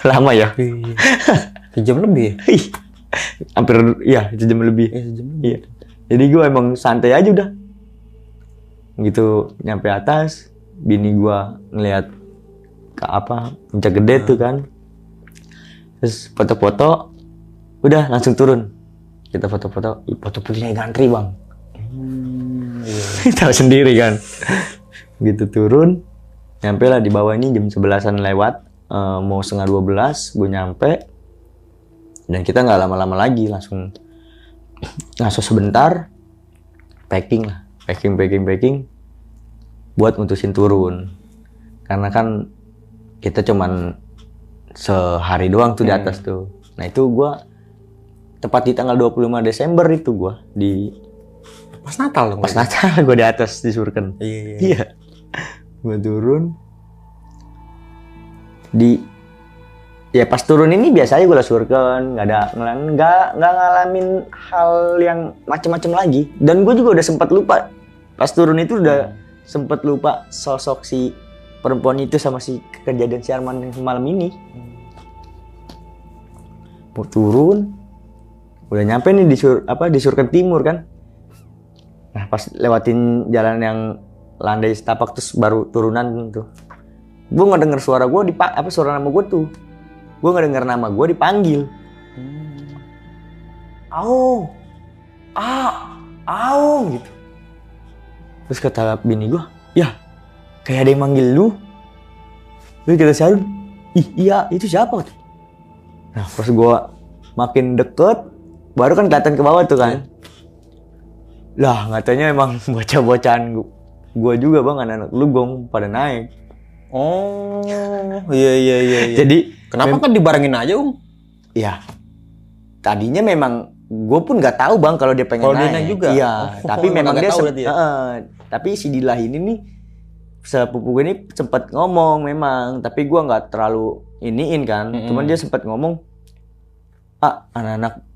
Lama ya? Sejam lebih. Hampir ya sejam lebih. Iya. Jadi gue emang santai aja udah. Gitu nyampe atas, bini gue ngeliat ke puncak gede tuh kan. Terus foto-foto, udah langsung turun. Kita foto-foto fotonya ngantri bang. Tahu sendiri kan. Gitu turun, nyampe lah di bawah ini jam 11-an lewat, mau setengah 12 gue nyampe. Dan kita nggak lama-lama lagi, langsung ngaso sebentar, packing buat mutusin turun. Karena kan kita cuman sehari doang tuh di atas tuh. Nah itu gue tepat di tanggal 25 Desember itu gue di Pas Natal dong. pas Natal gue di atas di Surken. Iya. Gue turun ya pas turun ini biasa aja gue Surken, nggak ngalamin hal yang macem-macem lagi. Dan gue juga udah sempat lupa pas turun itu, udah sempat lupa sosok si perempuan itu sama si kejadian si Arman malam ini. Mau turun, udah nyampe nih di Surken Timur kan. Nah pas lewatin jalan yang landai setapak terus baru turunan tuh. Gue nggak denger suara gue suara nama gue tuh. Gue nggak denger nama gue dipanggil. Aung, Aung gitu. Terus kata bini gue, ya kayak ada yang manggil lu. Terus kata Syarul, iya itu siapa? Nah pas gue makin deket, baru kan kelihatan ke bawah tuh kan. Lah katanya emang bocah-bocahan gue juga bang, anak-anak lu gong pada naik. Oh, iya. Jadi Kenapa kan dibarengin aja, Iya. Tadinya memang gue pun nggak tahu bang kalau dia pengen Kalau dia naik. naik juga? Iya. Tapi Emang memang nggak dia, tahu berarti ya? tapi si Dilah ini nih sepupu gue ini sempat ngomong memang, tapi gue nggak terlalu iniin kan. Cuman dia sempat ngomong, anak-anak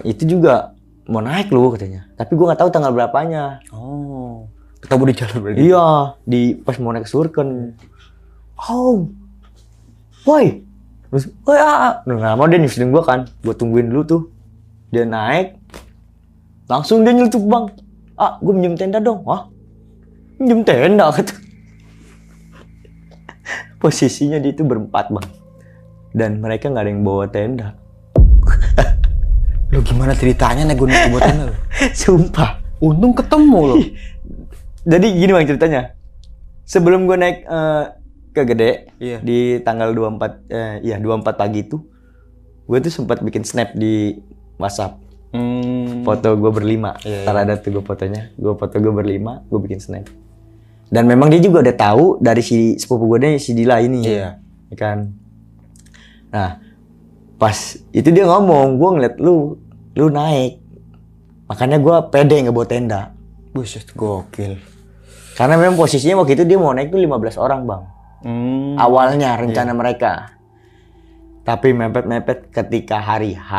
itu juga mau naik loh katanya. Tapi gue nggak tahu tanggal berapanya. Oh, ketemu di jalan berarti? Iya, di pas mau naik surken. Oh, woi, terus, nggak mau dia nyusulin gue kan, gue tungguin dulu tuh. Dia naik, langsung dia nyeletuk bang. Gue minjem tenda dong. Wah, minjem tenda kata. Posisinya dia itu berempat bang, dan mereka nggak ada yang bawa tenda. Lo gimana ceritanya naik gunung buat tenda lo? Sumpah. Untung ketemu lo. Jadi gini bang ceritanya. Sebelum gue naik ke Gede, Iya. di tanggal 24 pagi itu, gue tuh sempat bikin snap di WhatsApp. Foto gue berlima. Iya. Ntar ada tuh gue fotonya. Gue foto gue berlima, gue bikin snap. Dan memang dia juga udah tahu dari si sepupu gue nih, si Dila ini. Iya. Ya kan. Nah, pas itu dia ngomong, gue ngeliat lu naik. Makanya gue pede nggak bawa tenda. Buset, gokil. Karena memang posisinya waktu itu dia mau naik tuh 15 orang bang. Awalnya rencana mereka. Tapi mepet-mepet ketika hari H,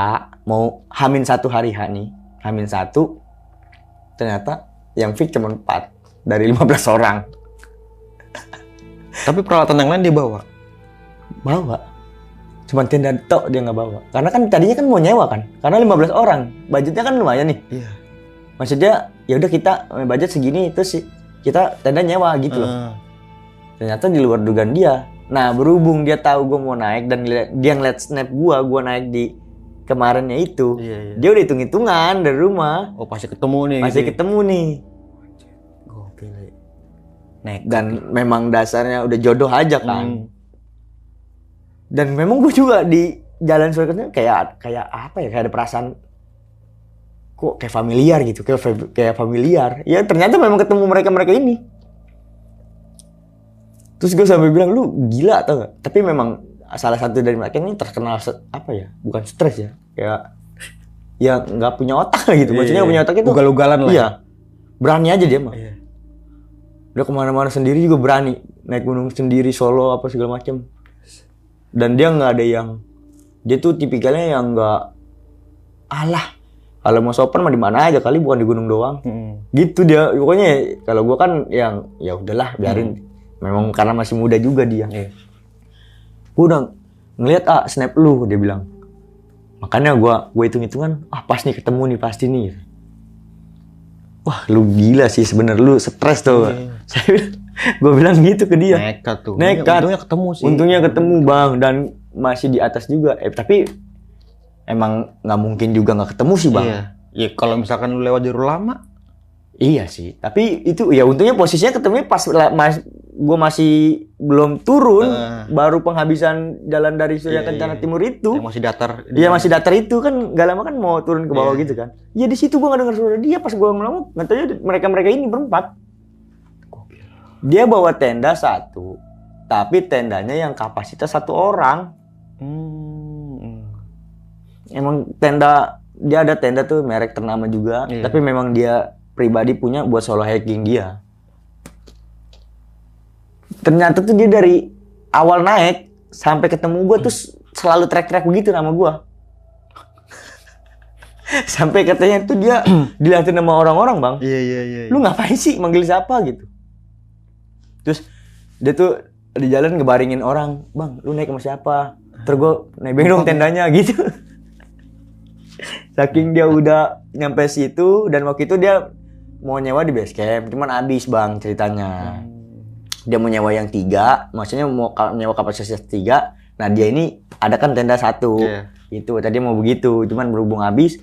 mau H-1 hari H nih, H-1, ternyata yang fix cuma 4 dari 15 orang. Tapi peralatan yang lain dia bawa? Bawa. Cuman tenda tok dia nggak bawa. Karena kan tadinya kan mau nyewa kan. Karena 15 orang, budgetnya kan lumayan nih. Iya. Maksudnya ya udah kita budget segini terus kita tenda nyewa gitu loh. Ternyata di luar dugaan dia. Nah berhubung dia tahu gue mau naik dan dia ngeliat snap gue naik di kemarinnya itu. Iya. Dia udah hitung-hitungan dari rumah. Oh pasti ketemu nih. Masih gitu. ketemu nih. Gokil. Naik. Dan memang dasarnya udah jodoh aja kan. Dan memang gue juga di jalan Surkennya kayak apa ya, kayak ada perasaan kok kayak familiar gitu, kayak familiar. Ya ternyata memang ketemu mereka ini. Terus gue sampai bilang, lu gila tau gak? Tapi memang salah satu dari mereka ini terkenal bukan stres ya, kayak ya nggak punya otak gitu. Maksudnya nggak punya otak itu ugal-ugalan lah. Iya, berani aja dia mah. Iya. Udah kemana-mana sendiri juga berani, naik gunung sendiri, solo apa segala macam. Dan dia nggak ada dia tuh tipikalnya yang nggak, kalau mau sopan mah di mana aja kali, bukan di gunung doang. Gitu dia, pokoknya kalau gua kan yang ya udahlah biarin. Memang karena masih muda juga dia. Gua udah ngeliat snap lu, dia bilang. Makanya gua hitung-hitungan, pas nih ketemu nih pasti nih. Wah lu gila sih sebenernya, lu stres tuh. Gue bilang gitu ke dia. Nekat tuh. Nekat. Untungnya ketemu sih. Untungnya ketemu bang, dan masih di atas juga. Tapi emang nggak mungkin juga nggak ketemu sih bang. Iya. Ya kalau misalkan lu lewat jalur lama. Iya sih. Tapi itu ya untungnya posisinya ketemu pas gue masih belum turun, baru penghabisan jalan dari Surya Kencana Timur itu. Yang masih datar. Iya masih datar itu kan, gak lama kan mau turun ke bawah gitu kan. Ya di situ gue nggak dengar suara dia pas gue ngomong, katanya mereka ini berempat. Dia bawa tenda satu, tapi tendanya yang kapasitas 1 orang. Emang dia ada tenda tuh merek ternama juga, tapi memang dia pribadi punya buat solo hiking dia. Ternyata tuh dia dari awal naik sampai ketemu gue tuh selalu trek-trek begitu nama gue. Sampai katanya tuh dia dilihatin sama orang-orang bang. Iya. Lu ngapain sih manggil siapa gitu? Terus dia tuh di jalan ngebaringin orang, bang lu naik sama siapa? Terus gue nebeng dong tendanya gitu. Saking dia udah nyampe situ, dan waktu itu dia mau nyewa di base camp, cuman habis bang ceritanya. Dia mau nyewa yang 3, maksudnya mau nyewa kapasitas 3. Nah dia ini ada kan tenda 1, itu tadi mau begitu, cuman berhubung habis,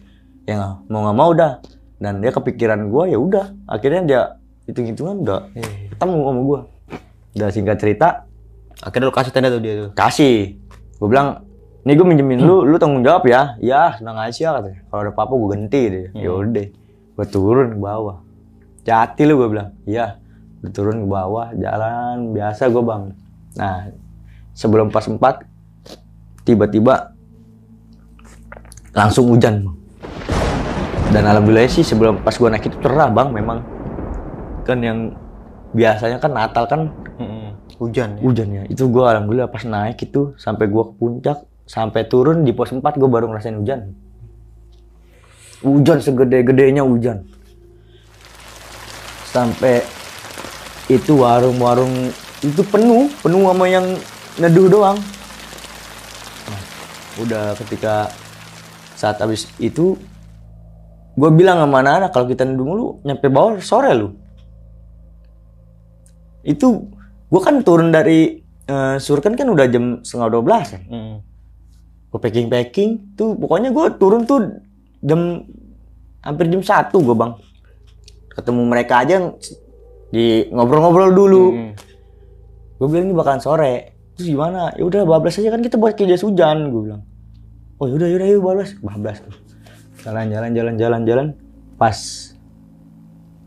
ya mau nggak mau udah. Dan dia kepikiran gue, ya udah. Akhirnya dia hitung-hitungan udah ketemu sama gue. Udah singkat cerita, akhirnya lu kasih tenda tuh dia tuh. kasih. Gue bilang, nih gue minjemin lu tanggung jawab ya. Ya, senang aja katanya. Kalau ada apa-apa gue ganti deh. Ya udah, gue turun ke bawah. Jati lu gue bilang. Iya, gue turun ke bawah, jalan biasa gue bang. Nah, sebelum pas 4, tiba-tiba langsung hujan bang. Dan alhamdulillah sih sebelum pas gue naik itu cerah bang, memang. Kan yang biasanya kan Natal kan hujan ya? hujannya. Itu gue alhamdulillah pas naik itu sampai gue ke puncak, sampai turun di pos 4 gue baru ngerasain hujan. Hujan segede-gedenya hujan. Sampai itu warung-warung itu penuh sama yang neduh doang. Nah, udah ketika saat habis itu gue bilang sama anak-anak, kalau kita neduh mulu nyampe bawah sore lu. Itu gue kan turun dari Surken kan udah jam 11:30 kan. Gue packing tuh, pokoknya gue turun tuh hampir jam 1 gue bang. Ketemu mereka aja di ngobrol-ngobrol dulu. Gue bilang ini bakalan sore. Terus gimana? Ya udah bablas aja kan, kita buat jas hujan. Gue bilang. Oh yaudah yuk bablas. Jalan. Pas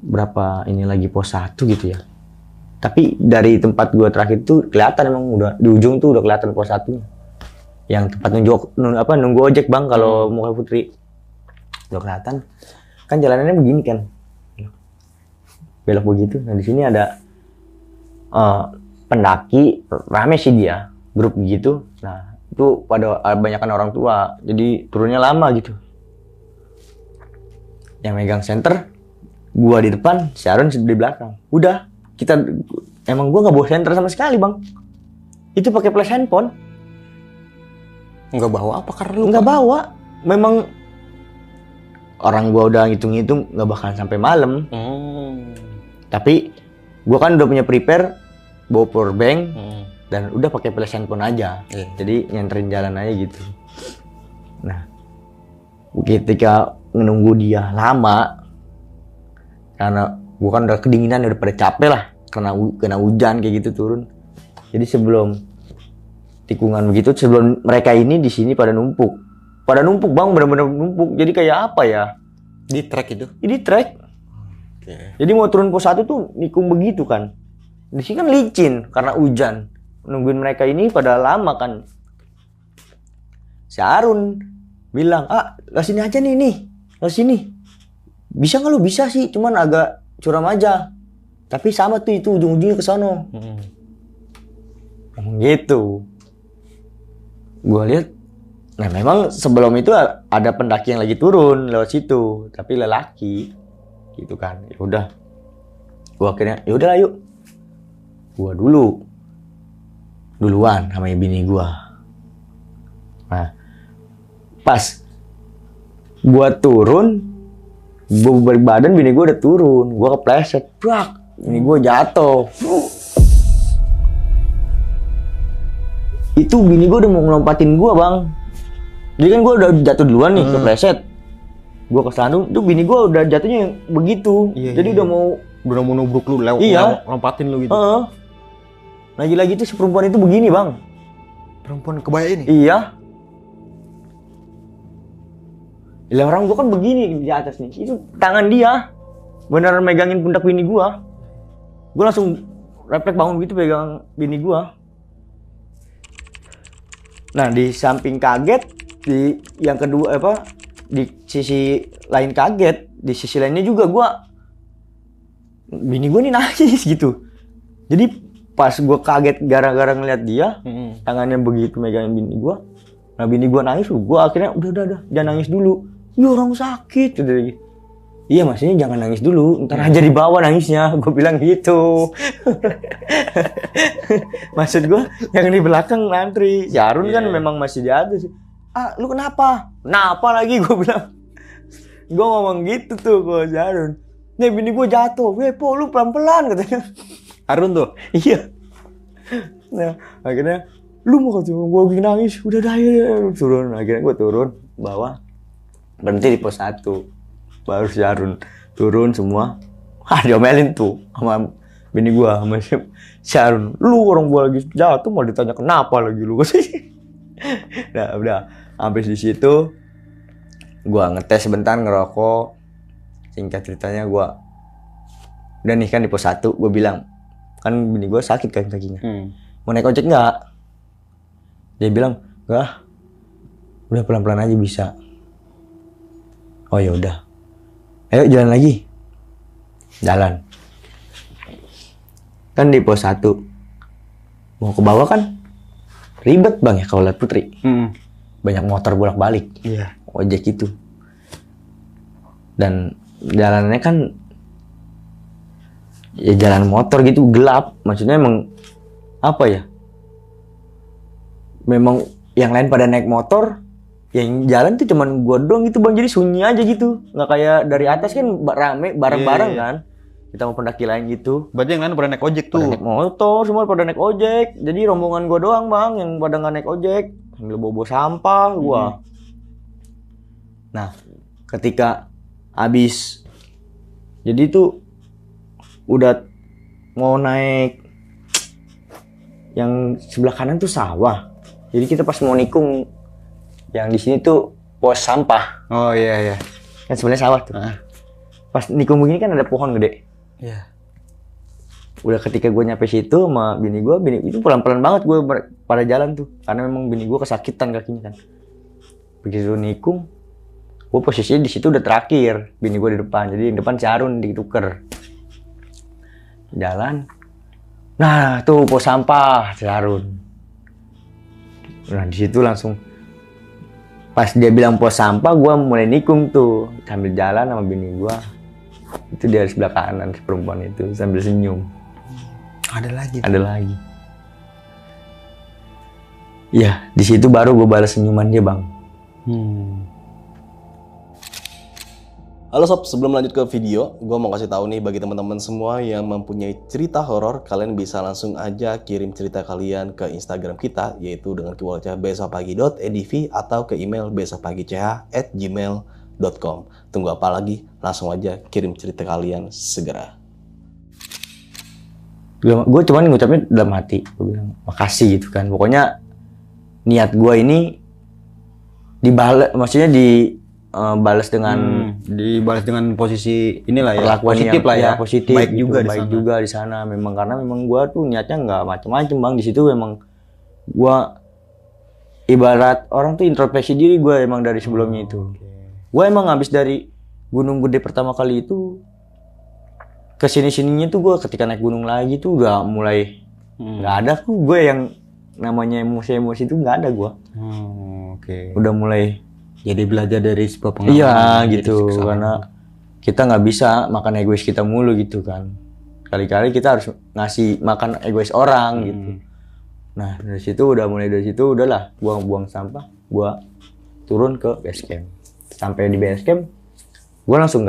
berapa ini lagi pos 1 gitu ya. Tapi dari tempat gue terakhir tuh kelihatan emang udah di ujung tuh udah kelihatan pos 1. Yang tempat nunggu ojek bang kalau mau ke Putri. Udah kelihatan. Kan jalanannya begini kan. Belok begitu. Nah di sini ada pendaki, rame sih dia, grup gitu. Nah itu pada banyakan orang tua, jadi turunnya lama gitu. Yang megang senter, gua di depan, si Aaron di belakang. Udah, emang gua nggak bawa senter sama sekali bang. Itu pakai flash handphone. Nggak bawa apa karena lu? Nggak bawa, memang orang gua udah ngitung-ngitung nggak bakalan sampai malam. Tapi gua kan udah punya prepare, bawa power bank. Dan udah pakai flash handphone aja, jadi nyenterin jalan aja gitu. Nah, ketika menunggu dia lama, karena gua kan udah kedinginan, udah pada capek lah, karena kena hujan kayak gitu turun. Jadi sebelum tikungan begitu, sebelum mereka ini di sini pada numpuk bang, benar-benar numpuk. Jadi kayak apa ya? Di trek itu? Di trek. Jadi mau turun pos 1 tuh nikung begitu kan. Di sini kan licin karena hujan. Nungguin mereka ini pada lama kan. Si Arun bilang, lah sini aja nih, lah sini. Bisa nggak lu? Bisa sih, cuman agak curam aja. Tapi sama tuh itu ujung-ujungnya ke sono. Gitu. Gua lihat, nah memang sebelum itu ada pendaki yang lagi turun lewat situ, tapi lelaki, gitu kan. Ya udah, gua akhirnya, ya udahlah yuk. Gua duluan sama bini gua. Nah, pas gua turun, gua balik badan, bini gua udah turun, gua kepleset, brak, bini gua jatuh. Itu bini gua udah mau ngelompatin gua bang. Jadi kan gua udah jatuh duluan nih, kepleset. Gua kesandung, tuh bini gua udah jatuhnya begitu. Jadi udah mau nubruk lu, lompatin lu gitu. Lagi-lagi tuh si perempuan itu begini bang. Perempuan kebaya ini? Iya. Lah orang gua kan begini di atas nih. Itu tangan dia beneran megangin pundak bini gua. Gua langsung refleks bangun gitu pegang bini gua. Nah di samping kaget, di yang kedua di sisi lain kaget, di sisi lainnya juga bini gua nih nangis gitu. Jadi pas gue kaget gara-gara ngeliat dia, tangannya begitu megangin bini gue. Nah bini gue nangis, gue akhirnya udah, jangan nangis dulu. Ya orang sakit. Iya maksudnya jangan nangis dulu, ntar aja dibawa nangisnya. Gue bilang gitu. Maksud gue yang di belakang ngantri. Si Arun kan memang masih di atas. Lu kenapa? Kenapa lagi gue bilang. Gue ngomong gitu tuh ke si Arun. nih bini gue jatuh, Po lu pelan-pelan katanya. Harun tuh. Iya. Nah akhirnya lu mau ketemu gue lagi nangis, udah dah ya turun. Akhirnya gue turun bawah, berhenti di pos 1. Baru si Harun turun semua. Diomelin tuh sama bini gue sama si Harun. Lu orang gue lagi jatuh mau ditanya kenapa lagi lu sih. Nah udah habis di situ gue ngetes sebentar ngerokok. Singkat ceritanya gue udah nih kan di pos 1 gue bilang kan bini gue sakit kan kakinya. Mau naik ojek nggak? Dia bilang, enggak, udah pelan-pelan aja bisa. Oh ya udah, ayo jalan lagi. Jalan. Kan di pos 1 mau ke bawah kan ribet bang ya kalau lihat Putri. Banyak motor bolak-balik. Iya. Ojek itu. Dan jalanannya kan ya jalan motor gitu gelap. Maksudnya emang apa ya? Memang yang lain pada naik motor, yang jalan tuh cuman gua doang gitu bang, jadi sunyi aja gitu, nggak kayak dari atas kan rame bareng-bareng kan, kita mau pendaki lain gitu. Berarti yang lain pada naik ojek tuh. Pada naik motor, semua pada naik ojek, jadi rombongan gua doang bang yang pada nggak naik ojek, sambil bobo sampah gua. Nah, ketika habis, jadi tuh udah mau naik, yang sebelah kanan tuh sawah. Jadi kita pas mau nikung, yang di sini tuh pos sampah. Oh iya. Kan sebenarnya sawah tuh. Pas nikung begini kan ada pohon gede. Iya. Udah ketika gue nyampe situ sama bini itu pelan-pelan banget gue pada jalan tuh. Karena memang bini gue kesakitan kakinya kan. Begitu nikung, gue posisinya di situ udah terakhir. Bini gue di depan, jadi yang depan si Harun dituker. Jalan. Nah tuh pos sampah si Harun. Nah di situ langsung pas dia bilang pos sampah, gue mulai nikung tuh sambil jalan sama bini gue. Itu dia di sebelah kanan si perempuan itu sambil senyum. Ada lagi. Ya di situ baru gue balas senyuman dia bang. Halo sob, sebelum lanjut ke video, gue mau kasih tahu nih bagi teman-teman semua yang mempunyai cerita horor, kalian bisa langsung aja kirim cerita kalian ke Instagram kita, yaitu dengan keywordnya besokpagi.edv atau ke email besokpagi.ch@gmail.com. Tunggu apa lagi? Langsung aja kirim cerita kalian segera. Gue cuman ngucapnya dalam hati, gue bilang makasih gitu kan. Pokoknya niat gue ini dibalas, maksudnya balas dengan dibalas dengan posisi inilah ya, perlakuan positif yang, lah ya, positif baik gitu, juga baik juga di sana. Memang karena memang gua tuh niatnya nggak macam-macam bang. Di situ memang gua ibarat orang tuh introspeksi diri gua emang dari sebelumnya itu. Gua emang habis dari Gunung Gede pertama kali itu kesini-sininya tuh gua ketika naik gunung lagi tuh udah mulai nggak ada tuh gue yang namanya emosi-emosi itu nggak ada gua. Udah mulai jadi belajar dari sebuah pengalaman. Iya gitu, karena kita nggak bisa makan egois kita mulu gitu kan. Kali-kali kita harus ngasih makan egois orang gitu. Nah dari situ udahlah gua buang sampah, gua turun ke base camp. Sampai di base camp, gua langsung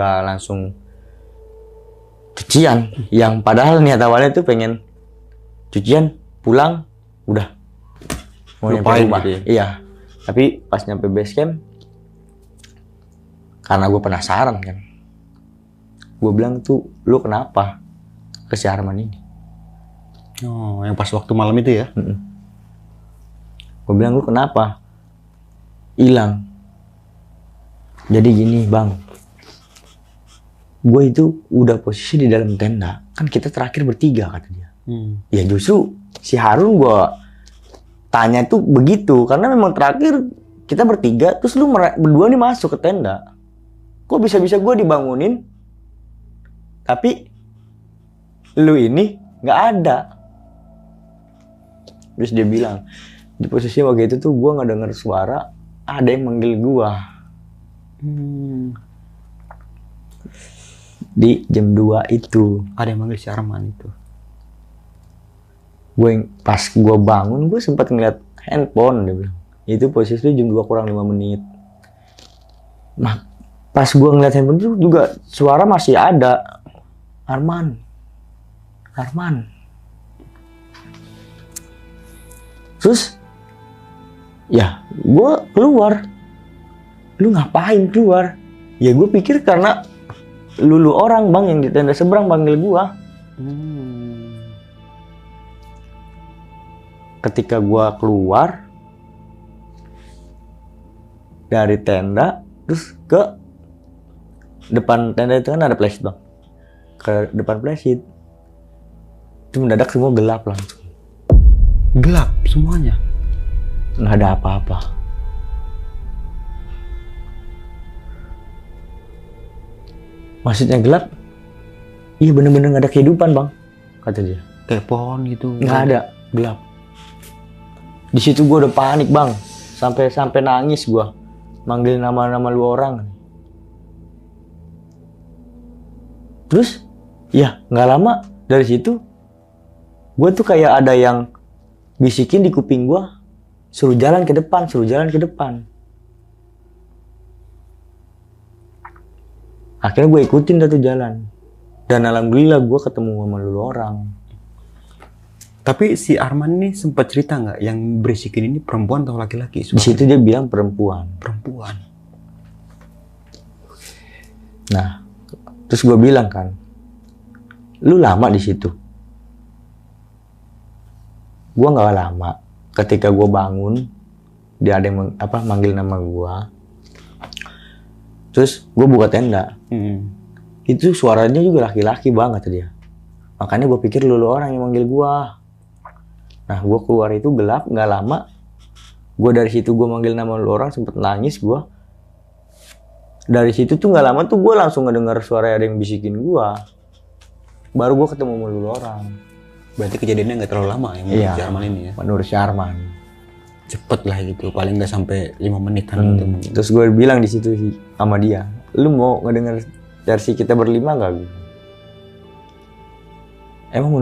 cucian. Yang padahal niat awalnya tuh pengen cucian, pulang, udah mau nyampe rumah. Gitu ya? Iya. Tapi pas nyampe base camp, karena gue penasaran kan, gue bilang tuh, lu kenapa ke si Arman ini? Oh, yang pas waktu malam itu ya? Gue bilang, lu kenapa hilang? Jadi gini bang, gue itu udah posisi di dalam tenda, kan kita terakhir bertiga kata dia. Ya justru si Harun gue tanya tuh begitu, karena memang terakhir kita bertiga, terus lu berdua nih masuk ke tenda. Kok bisa-bisa gue dibangunin, tapi lu ini nggak ada. Terus dia bilang, di posisi waktu itu tuh gue nggak denger suara, ada yang manggil gue. Di jam 2 itu. Ada yang manggil si Arman itu. Pas gue bangun, gue sempat ngeliat handphone, dia bilang. Itu posisi jam 2 kurang 5 menit. Pas gue ngeliat handphone itu juga suara masih ada. Arman. Terus ya gue keluar. Lu ngapain keluar? Ya gue pikir karena lu orang bang yang di tenda seberang panggil gue. Ketika gue keluar dari tenda terus ke depan tenda itu kan ada flashlight bang. Ke depan flashlight itu mendadak semua gelap langsung. Gelap semuanya. Nggak ada apa-apa. Maksudnya gelap? Iya bener-bener nggak ada kehidupan bang, kata dia. Kayak pohon gitu. Nggak ada, gelap. Di situ gue udah panik bang, sampai nangis gue, manggil nama-nama lu orang. Terus, ya nggak lama dari situ, gue tuh kayak ada yang bisikin di kuping gue, suruh jalan ke depan. Akhirnya gue ikutin tuh jalan. Dan alhamdulillah gue ketemu sama lu orang. Tapi si Arman ini sempat cerita nggak yang berisikin ini perempuan atau laki-laki? Di situ dia bilang perempuan. Nah, terus gue bilang kan, lu lama di situ. Gue nggak lama. Ketika gue bangun, dia ada yang manggil nama gue. Terus gue buka tenda. Itu suaranya juga laki-laki banget dia. Makanya gue pikir lu orang yang manggil gue. Nah gue keluar itu gelap, nggak lama. Gue dari situ gue manggil nama lu orang, sempet nangis gue. Dari situ tuh nggak lama tuh gue langsung ngedengar suara ada yang bisikin gue. Baru gue ketemu sama lu orang. Berarti kejadiannya nggak terlalu lama ya menurut si Arman ini ya? Menurut si Arman. Cepet lah gitu, paling nggak sampai 5 menitan gitu. Terus gue bilang di situ sama dia, lu mau ngedenger versi kita berlima nggak? Emang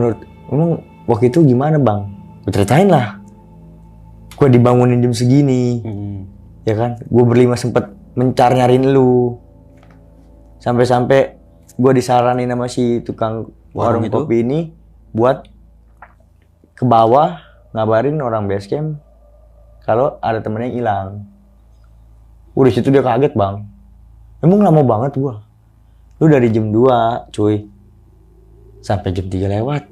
waktu itu gimana bang? Gue ceritain lah. Gue dibangunin jam segini, ya kan? Gue berlima sempet nyariin lu. Sampai gue disaranin sama si tukang warung kopi ini buat ke bawah ngabarin orang base camp kalau ada temennya yang hilang. Udah situ dia kaget bang. Emang lama banget gua. Lu dari jam 2 cuy sampai jam 3 lewat.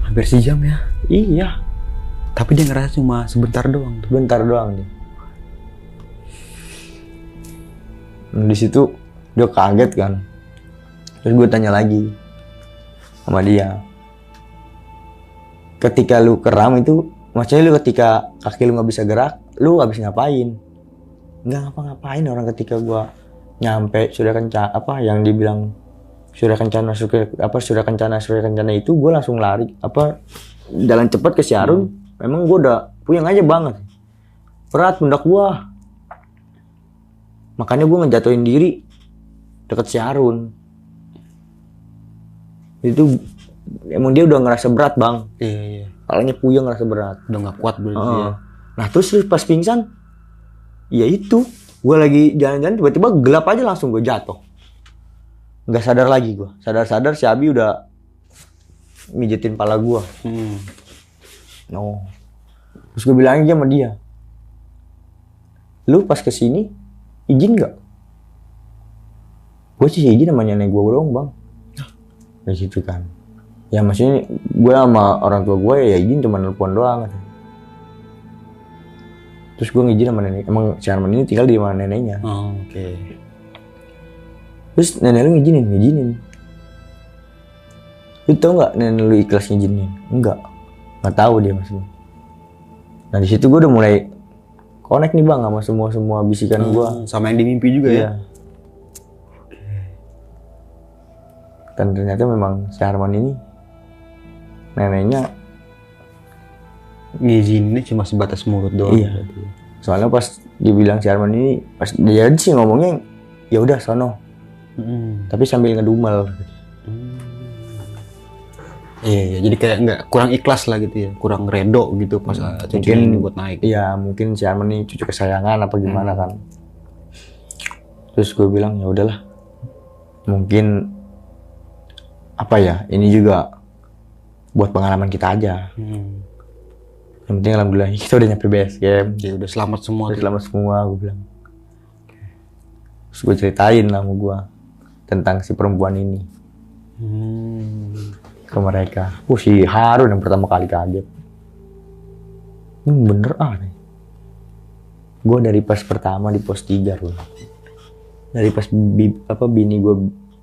Hampir sejam ya? Iya. Tapi dia ngerasa cuma sebentar doang. Sebentar doang dia. Di situ dia kaget kan. Terus gue tanya lagi sama dia. Ketika lu keram itu, maksudnya lu ketika kaki lu nggak bisa gerak, lu habis ngapain? Nggak ngapa-ngapain orang ketika gua nyampe sudah kencana yang dibilang sudah kencana itu gua langsung lari jalan cepat ke Siarun. Memang gua udah puyeng aja banget, berat pundak gua, makanya gua ngejatuhin diri deket Siarun. Itu emang dia udah ngerasa berat bang. Iya. Palanya puyeng ngerasa berat. Udah nggak kuat berarti ya. Nah terus pas pingsan, ya itu gue lagi jalan-jalan tiba-tiba gelap aja langsung gue jatuh. Nggak sadar lagi gue. Sadar si Abi udah mijetin pala gue. No. Terus gue bilangin aja sama dia, lu pas kesini izin nggak? Gue sih izin sama nenek gue doang bang. Dari situ kan. Ya maksudnya gue sama orang tua gue ya izin cuma nelpon doang. Terus gue ngizin sama nenek. Emang si Arman ini tinggal di mana neneknya. Oke. Terus nenek lu ngizinin. Lu tau nggak nenek lu ikhlas ngizinin? Enggak. Nggak tahu dia maksudnya. Nah di situ gue udah mulai connect nih bang sama semua bisikan gue. Sama yang di mimpi juga ya. Dan ternyata memang si Arman ini neneknya ngizinnya cuma sebatas mulut doang. Iya. Soalnya pas dibilang si Arman ini, pas dia sih ngomongnya ya udah sono. Tapi sambil ngedumel. Iya, jadi kayak nggak kurang ikhlas lah gitu ya, kurang redo gitu pas cucunya ini buat naik. Iya, mungkin si Arman ini cucu kesayangan apa gimana kan. Terus gue bilang ya udahlah, mungkin apa ya, ini juga buat pengalaman kita aja. Yang penting alhamdulillah kita udah nyampe base camp. Ya udah selamat semua. Udah selamat semua, gue bilang. Terus gue ceritain lah sama gue tentang si perempuan ini ke mereka. Si Harun yang pertama kali kaget. Bener nih. Gue dari pas pertama di pos 3 Run. Dari pas bini gue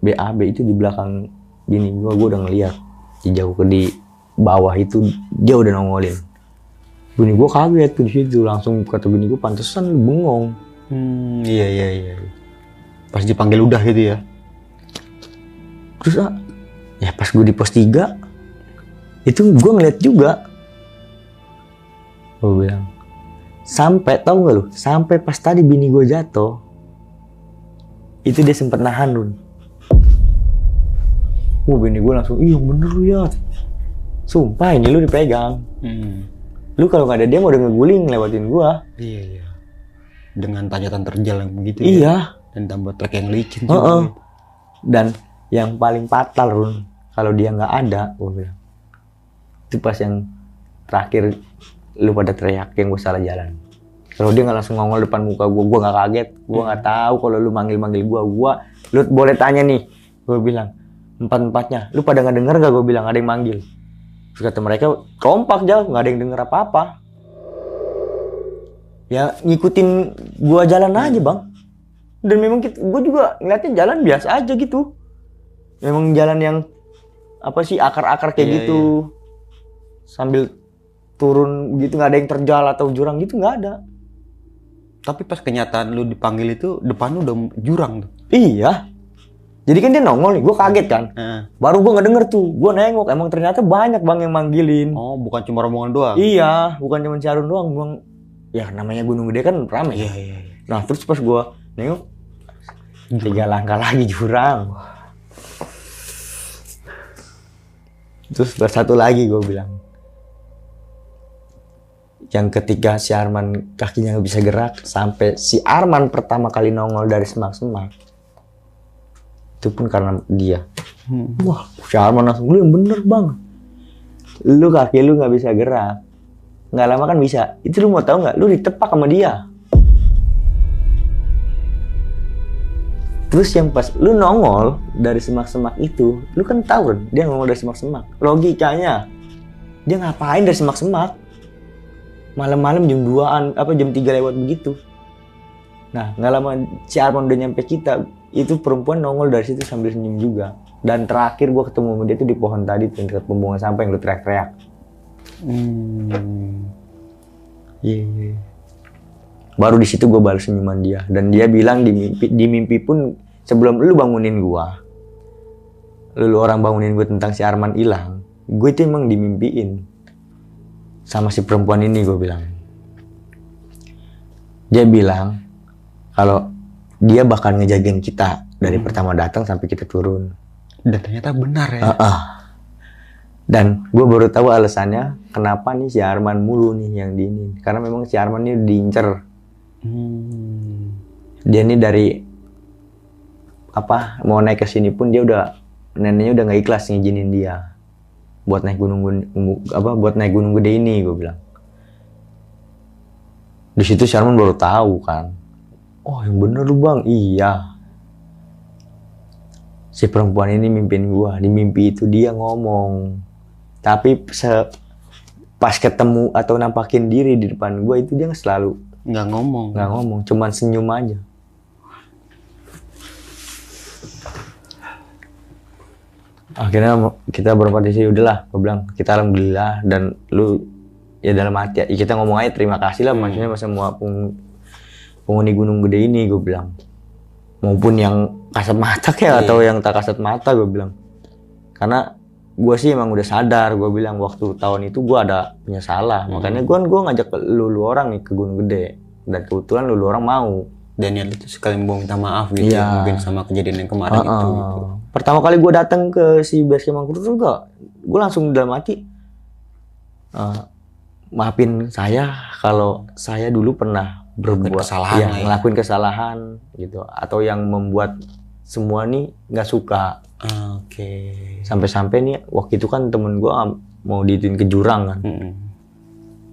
BAB itu di belakang bini gue udah ngeliat jauh ke di bawah itu dia udah nongolin. Bini gue kaget tuh di situ, langsung kata bini gue, pantesan lu bengong. Iya. Pas dipanggil udah gitu ya. Terus ya pas gue di pos 3 itu gue ngeliat juga. Gue bilang, sampai tau gak lu, sampai pas tadi bini gue jatuh, itu dia sempet nahan Run. Bini gue langsung, iya bener lu ya. Sumpah ini lu dipegang. Lu kalau gak ada dia mau udah ngeguling lewatin gue. Iya. Dengan tanjakan terjal yang begitu iya. Ya. Dan tambah trek yang licin juga. Dan yang paling fatal Run, kalau dia gak ada, gue bilang, itu pas yang terakhir lu pada teriak yang gue salah jalan. Kalau dia nggak langsung ngongol depan muka gue nggak kaget. Gue nggak tahu kalau lu manggil gue. Lu boleh tanya nih. Gue bilang 4-4-nya. Lu pada nggak denger gak? Gue bilang ada yang manggil. Terus kata mereka kompak jauh, nggak ada yang denger apa-apa. Ya ngikutin gue jalan aja bang. Dan memang gue juga ngeliatin jalan biasa aja gitu. Memang jalan yang apa sih akar-akar kayak gitu. Iya. Sambil turun gitu, nggak ada yang terjal atau jurang gitu, nggak ada. Tapi pas kenyataan lu dipanggil itu depan lu udah jurang tuh. Iya. Jadi kan dia nongol nih, gue kaget kan. Baru gue nggak denger tuh, gue nengok, emang ternyata banyak bang yang manggilin. Oh, bukan cuma rombongan doang? Iya, bukan cuma si Harun doang. Bang. Ya namanya Gunung Gede kan ramai. Iya. Nah terus pas gue nengok, 3 langkah lagi jurang. Terus satu lagi gue bilang. Yang ketiga si Arman kakinya nggak bisa gerak, sampai si Arman pertama kali nongol dari semak-semak itu pun karena dia. Wah, si Arman langsung, lu yang bener bang, lu kaki lu nggak bisa gerak, nggak lama kan bisa. Itu lu mau tahu nggak, lu ditepak sama dia. Terus yang pas lu nongol dari semak-semak itu, lu kan tahu kan dia nongol dari semak-semak, logikanya dia ngapain dari semak-semak malam-malam jam 2-an, jam 3 lewat begitu. Nah, nggak lama si Arman udah nyampe kita, itu perempuan nongol dari situ sambil senyum juga. Dan terakhir gue ketemu sama dia tuh di pohon tadi, dekat pembuangan sampah yang lu teriak-teriak. Yeah. Baru di situ gue balas senyuman dia, dan dia bilang di mimpi pun sebelum lu bangunin gue, lu orang bangunin gue tentang si Arman hilang, gue itu emang dimimpiin sama si perempuan ini. Gue bilang, dia bilang kalau dia bakal ngejagain kita dari pertama datang sampai kita turun. Dan ternyata benar ya. Dan gue baru tahu alasannya kenapa nih si Arman mulu nih yang diinin, karena memang si Arman ini diincer. Dia ini dari mau naik ke sini pun dia neneknya udah nggak ikhlas ngizinin dia buat naik gunung gede ini. Gue bilang di situ si Arman baru tahu kan, oh yang bener lu bang. Iya, si perempuan ini mimpin gue. Di mimpi itu dia ngomong, tapi pas ketemu atau nampakin diri di depan gue itu dia selalu nggak ngomong, cuman senyum aja. Akhirnya kita berempat di sini, udahlah, gue bilang kita alhamdulillah, dan lu ya dalam hati ya, kita ngomong aja terima kasih lah, maksudnya semua penghuni Gunung Gede ini, gue bilang, maupun yang kasat mata kayak atau yang tak kasat mata, gue bilang, karena gue sih emang udah sadar, gue bilang waktu tahun itu gue ada punya salah, makanya gue ngajak lu orang nih ke Gunung Gede, dan kebetulan lu orang mau. Dan ya itu sekalian mau minta maaf gitu ya, mungkin sama kejadian yang kemarin itu gitu. Pertama kali gue datang ke si base camp Mangkudu juga, gue langsung dalam hati maafin saya kalau saya dulu pernah berbuat kesalahan ya, lah ya. ngelakuin kesalahan gitu, atau yang membuat semua nih nggak suka. Oke. Sampai-sampai nih waktu itu kan temen gua mau diituin ke jurang kan.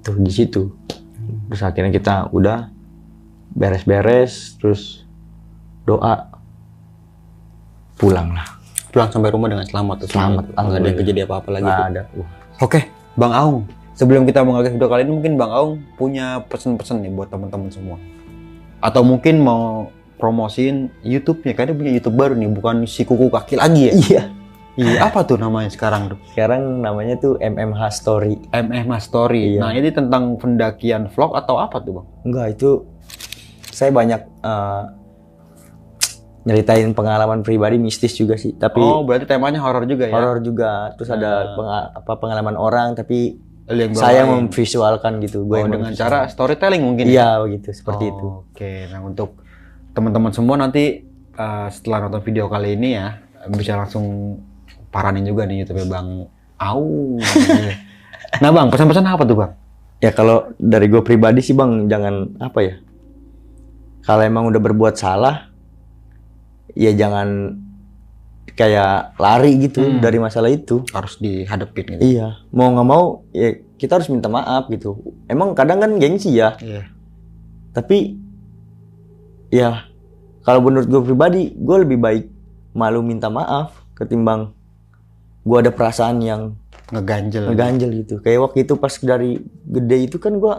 Tuh di situ. Terus akhirnya kita udah beres-beres, terus doa, pulang lah. Pulang sampai rumah dengan selamat tuh. Selamat, Nggak ada yang kejadian apa-apa lagi Nggak tuh. ada. Oke, Bang Aung. Sebelum kita mengakhiri video kali ini, mungkin Bang Aung punya pesan-pesan nih buat teman-teman semua. Atau mungkin mau promosiin YouTube-nya, karena dia punya YouTube baru nih, bukan si kuku kaki lagi ya? Iya. Iya, apa tuh namanya sekarang tuh? Sekarang namanya tuh MMH Story. MMH Story. Iya. Nah, ini tentang pendakian vlog atau apa tuh, Bang? Enggak, itu saya banyak nyeritain pengalaman pribadi, mistis juga sih. Tapi Oh, berarti temanya horor juga ya? horor juga. Terus ada pengalaman orang, tapi Yang saya bawain. memvisualkan gitu. Gue yang dengan memvisualkan. cara storytelling mungkin ya? Iya begitu, seperti itu. Oke, nah untuk teman-teman semua nanti setelah nonton video kali ini ya, bisa langsung paranin juga nih YouTube Bang Aung. Nah Bang, pesan-pesan apa tuh Bang? Ya kalau dari gue pribadi sih Bang, jangan apa ya. Kalau emang udah berbuat salah, ya jangan kayak lari gitu dari masalah itu. Harus dihadapin gitu. Iya, mau nggak mau ya kita harus minta maaf gitu. Emang kadang kan gengsi ya. Iya. Tapi ya kalau menurut gue pribadi, gue lebih baik malu minta maaf ketimbang gue ada perasaan yang ngeganjel gitu. Kayak waktu itu pas dari gede itu kan gue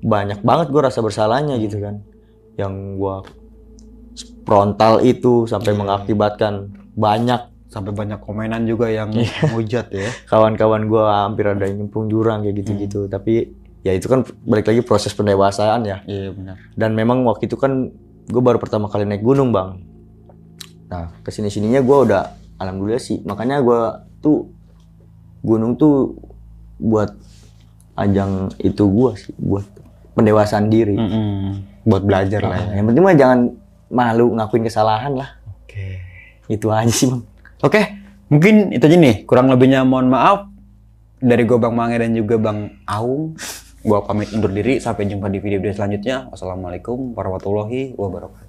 banyak banget gue rasa bersalahnya gitu kan. Yang gue frontal itu sampai mengakibatkan sampai banyak komenan juga yang hujat ya. kawan-kawan gue hampir ada yang nyemplung jurang kayak gitu-gitu. Tapi ya itu kan balik lagi proses pendewasaan ya. Iya benar. Dan memang waktu itu kan gue baru pertama kali naik gunung Bang. Nah kesini-sininya gue udah alhamdulillah sih. Makanya gue tuh gunung tuh buat ajang itu gue sih, buat pendewasaan diri. Buat belajar lah ya. Yang penting mah jangan malu ngakuin kesalahan lah. Oke. Itu aja sih Bang. Oke, mungkin itu aja nih. Kurang lebihnya mohon maaf. Dari gue Bang Mange dan juga Bang Aung. Gue pamit undur diri. Sampai jumpa di video-video selanjutnya. Wassalamualaikum warahmatullahi wabarakatuh.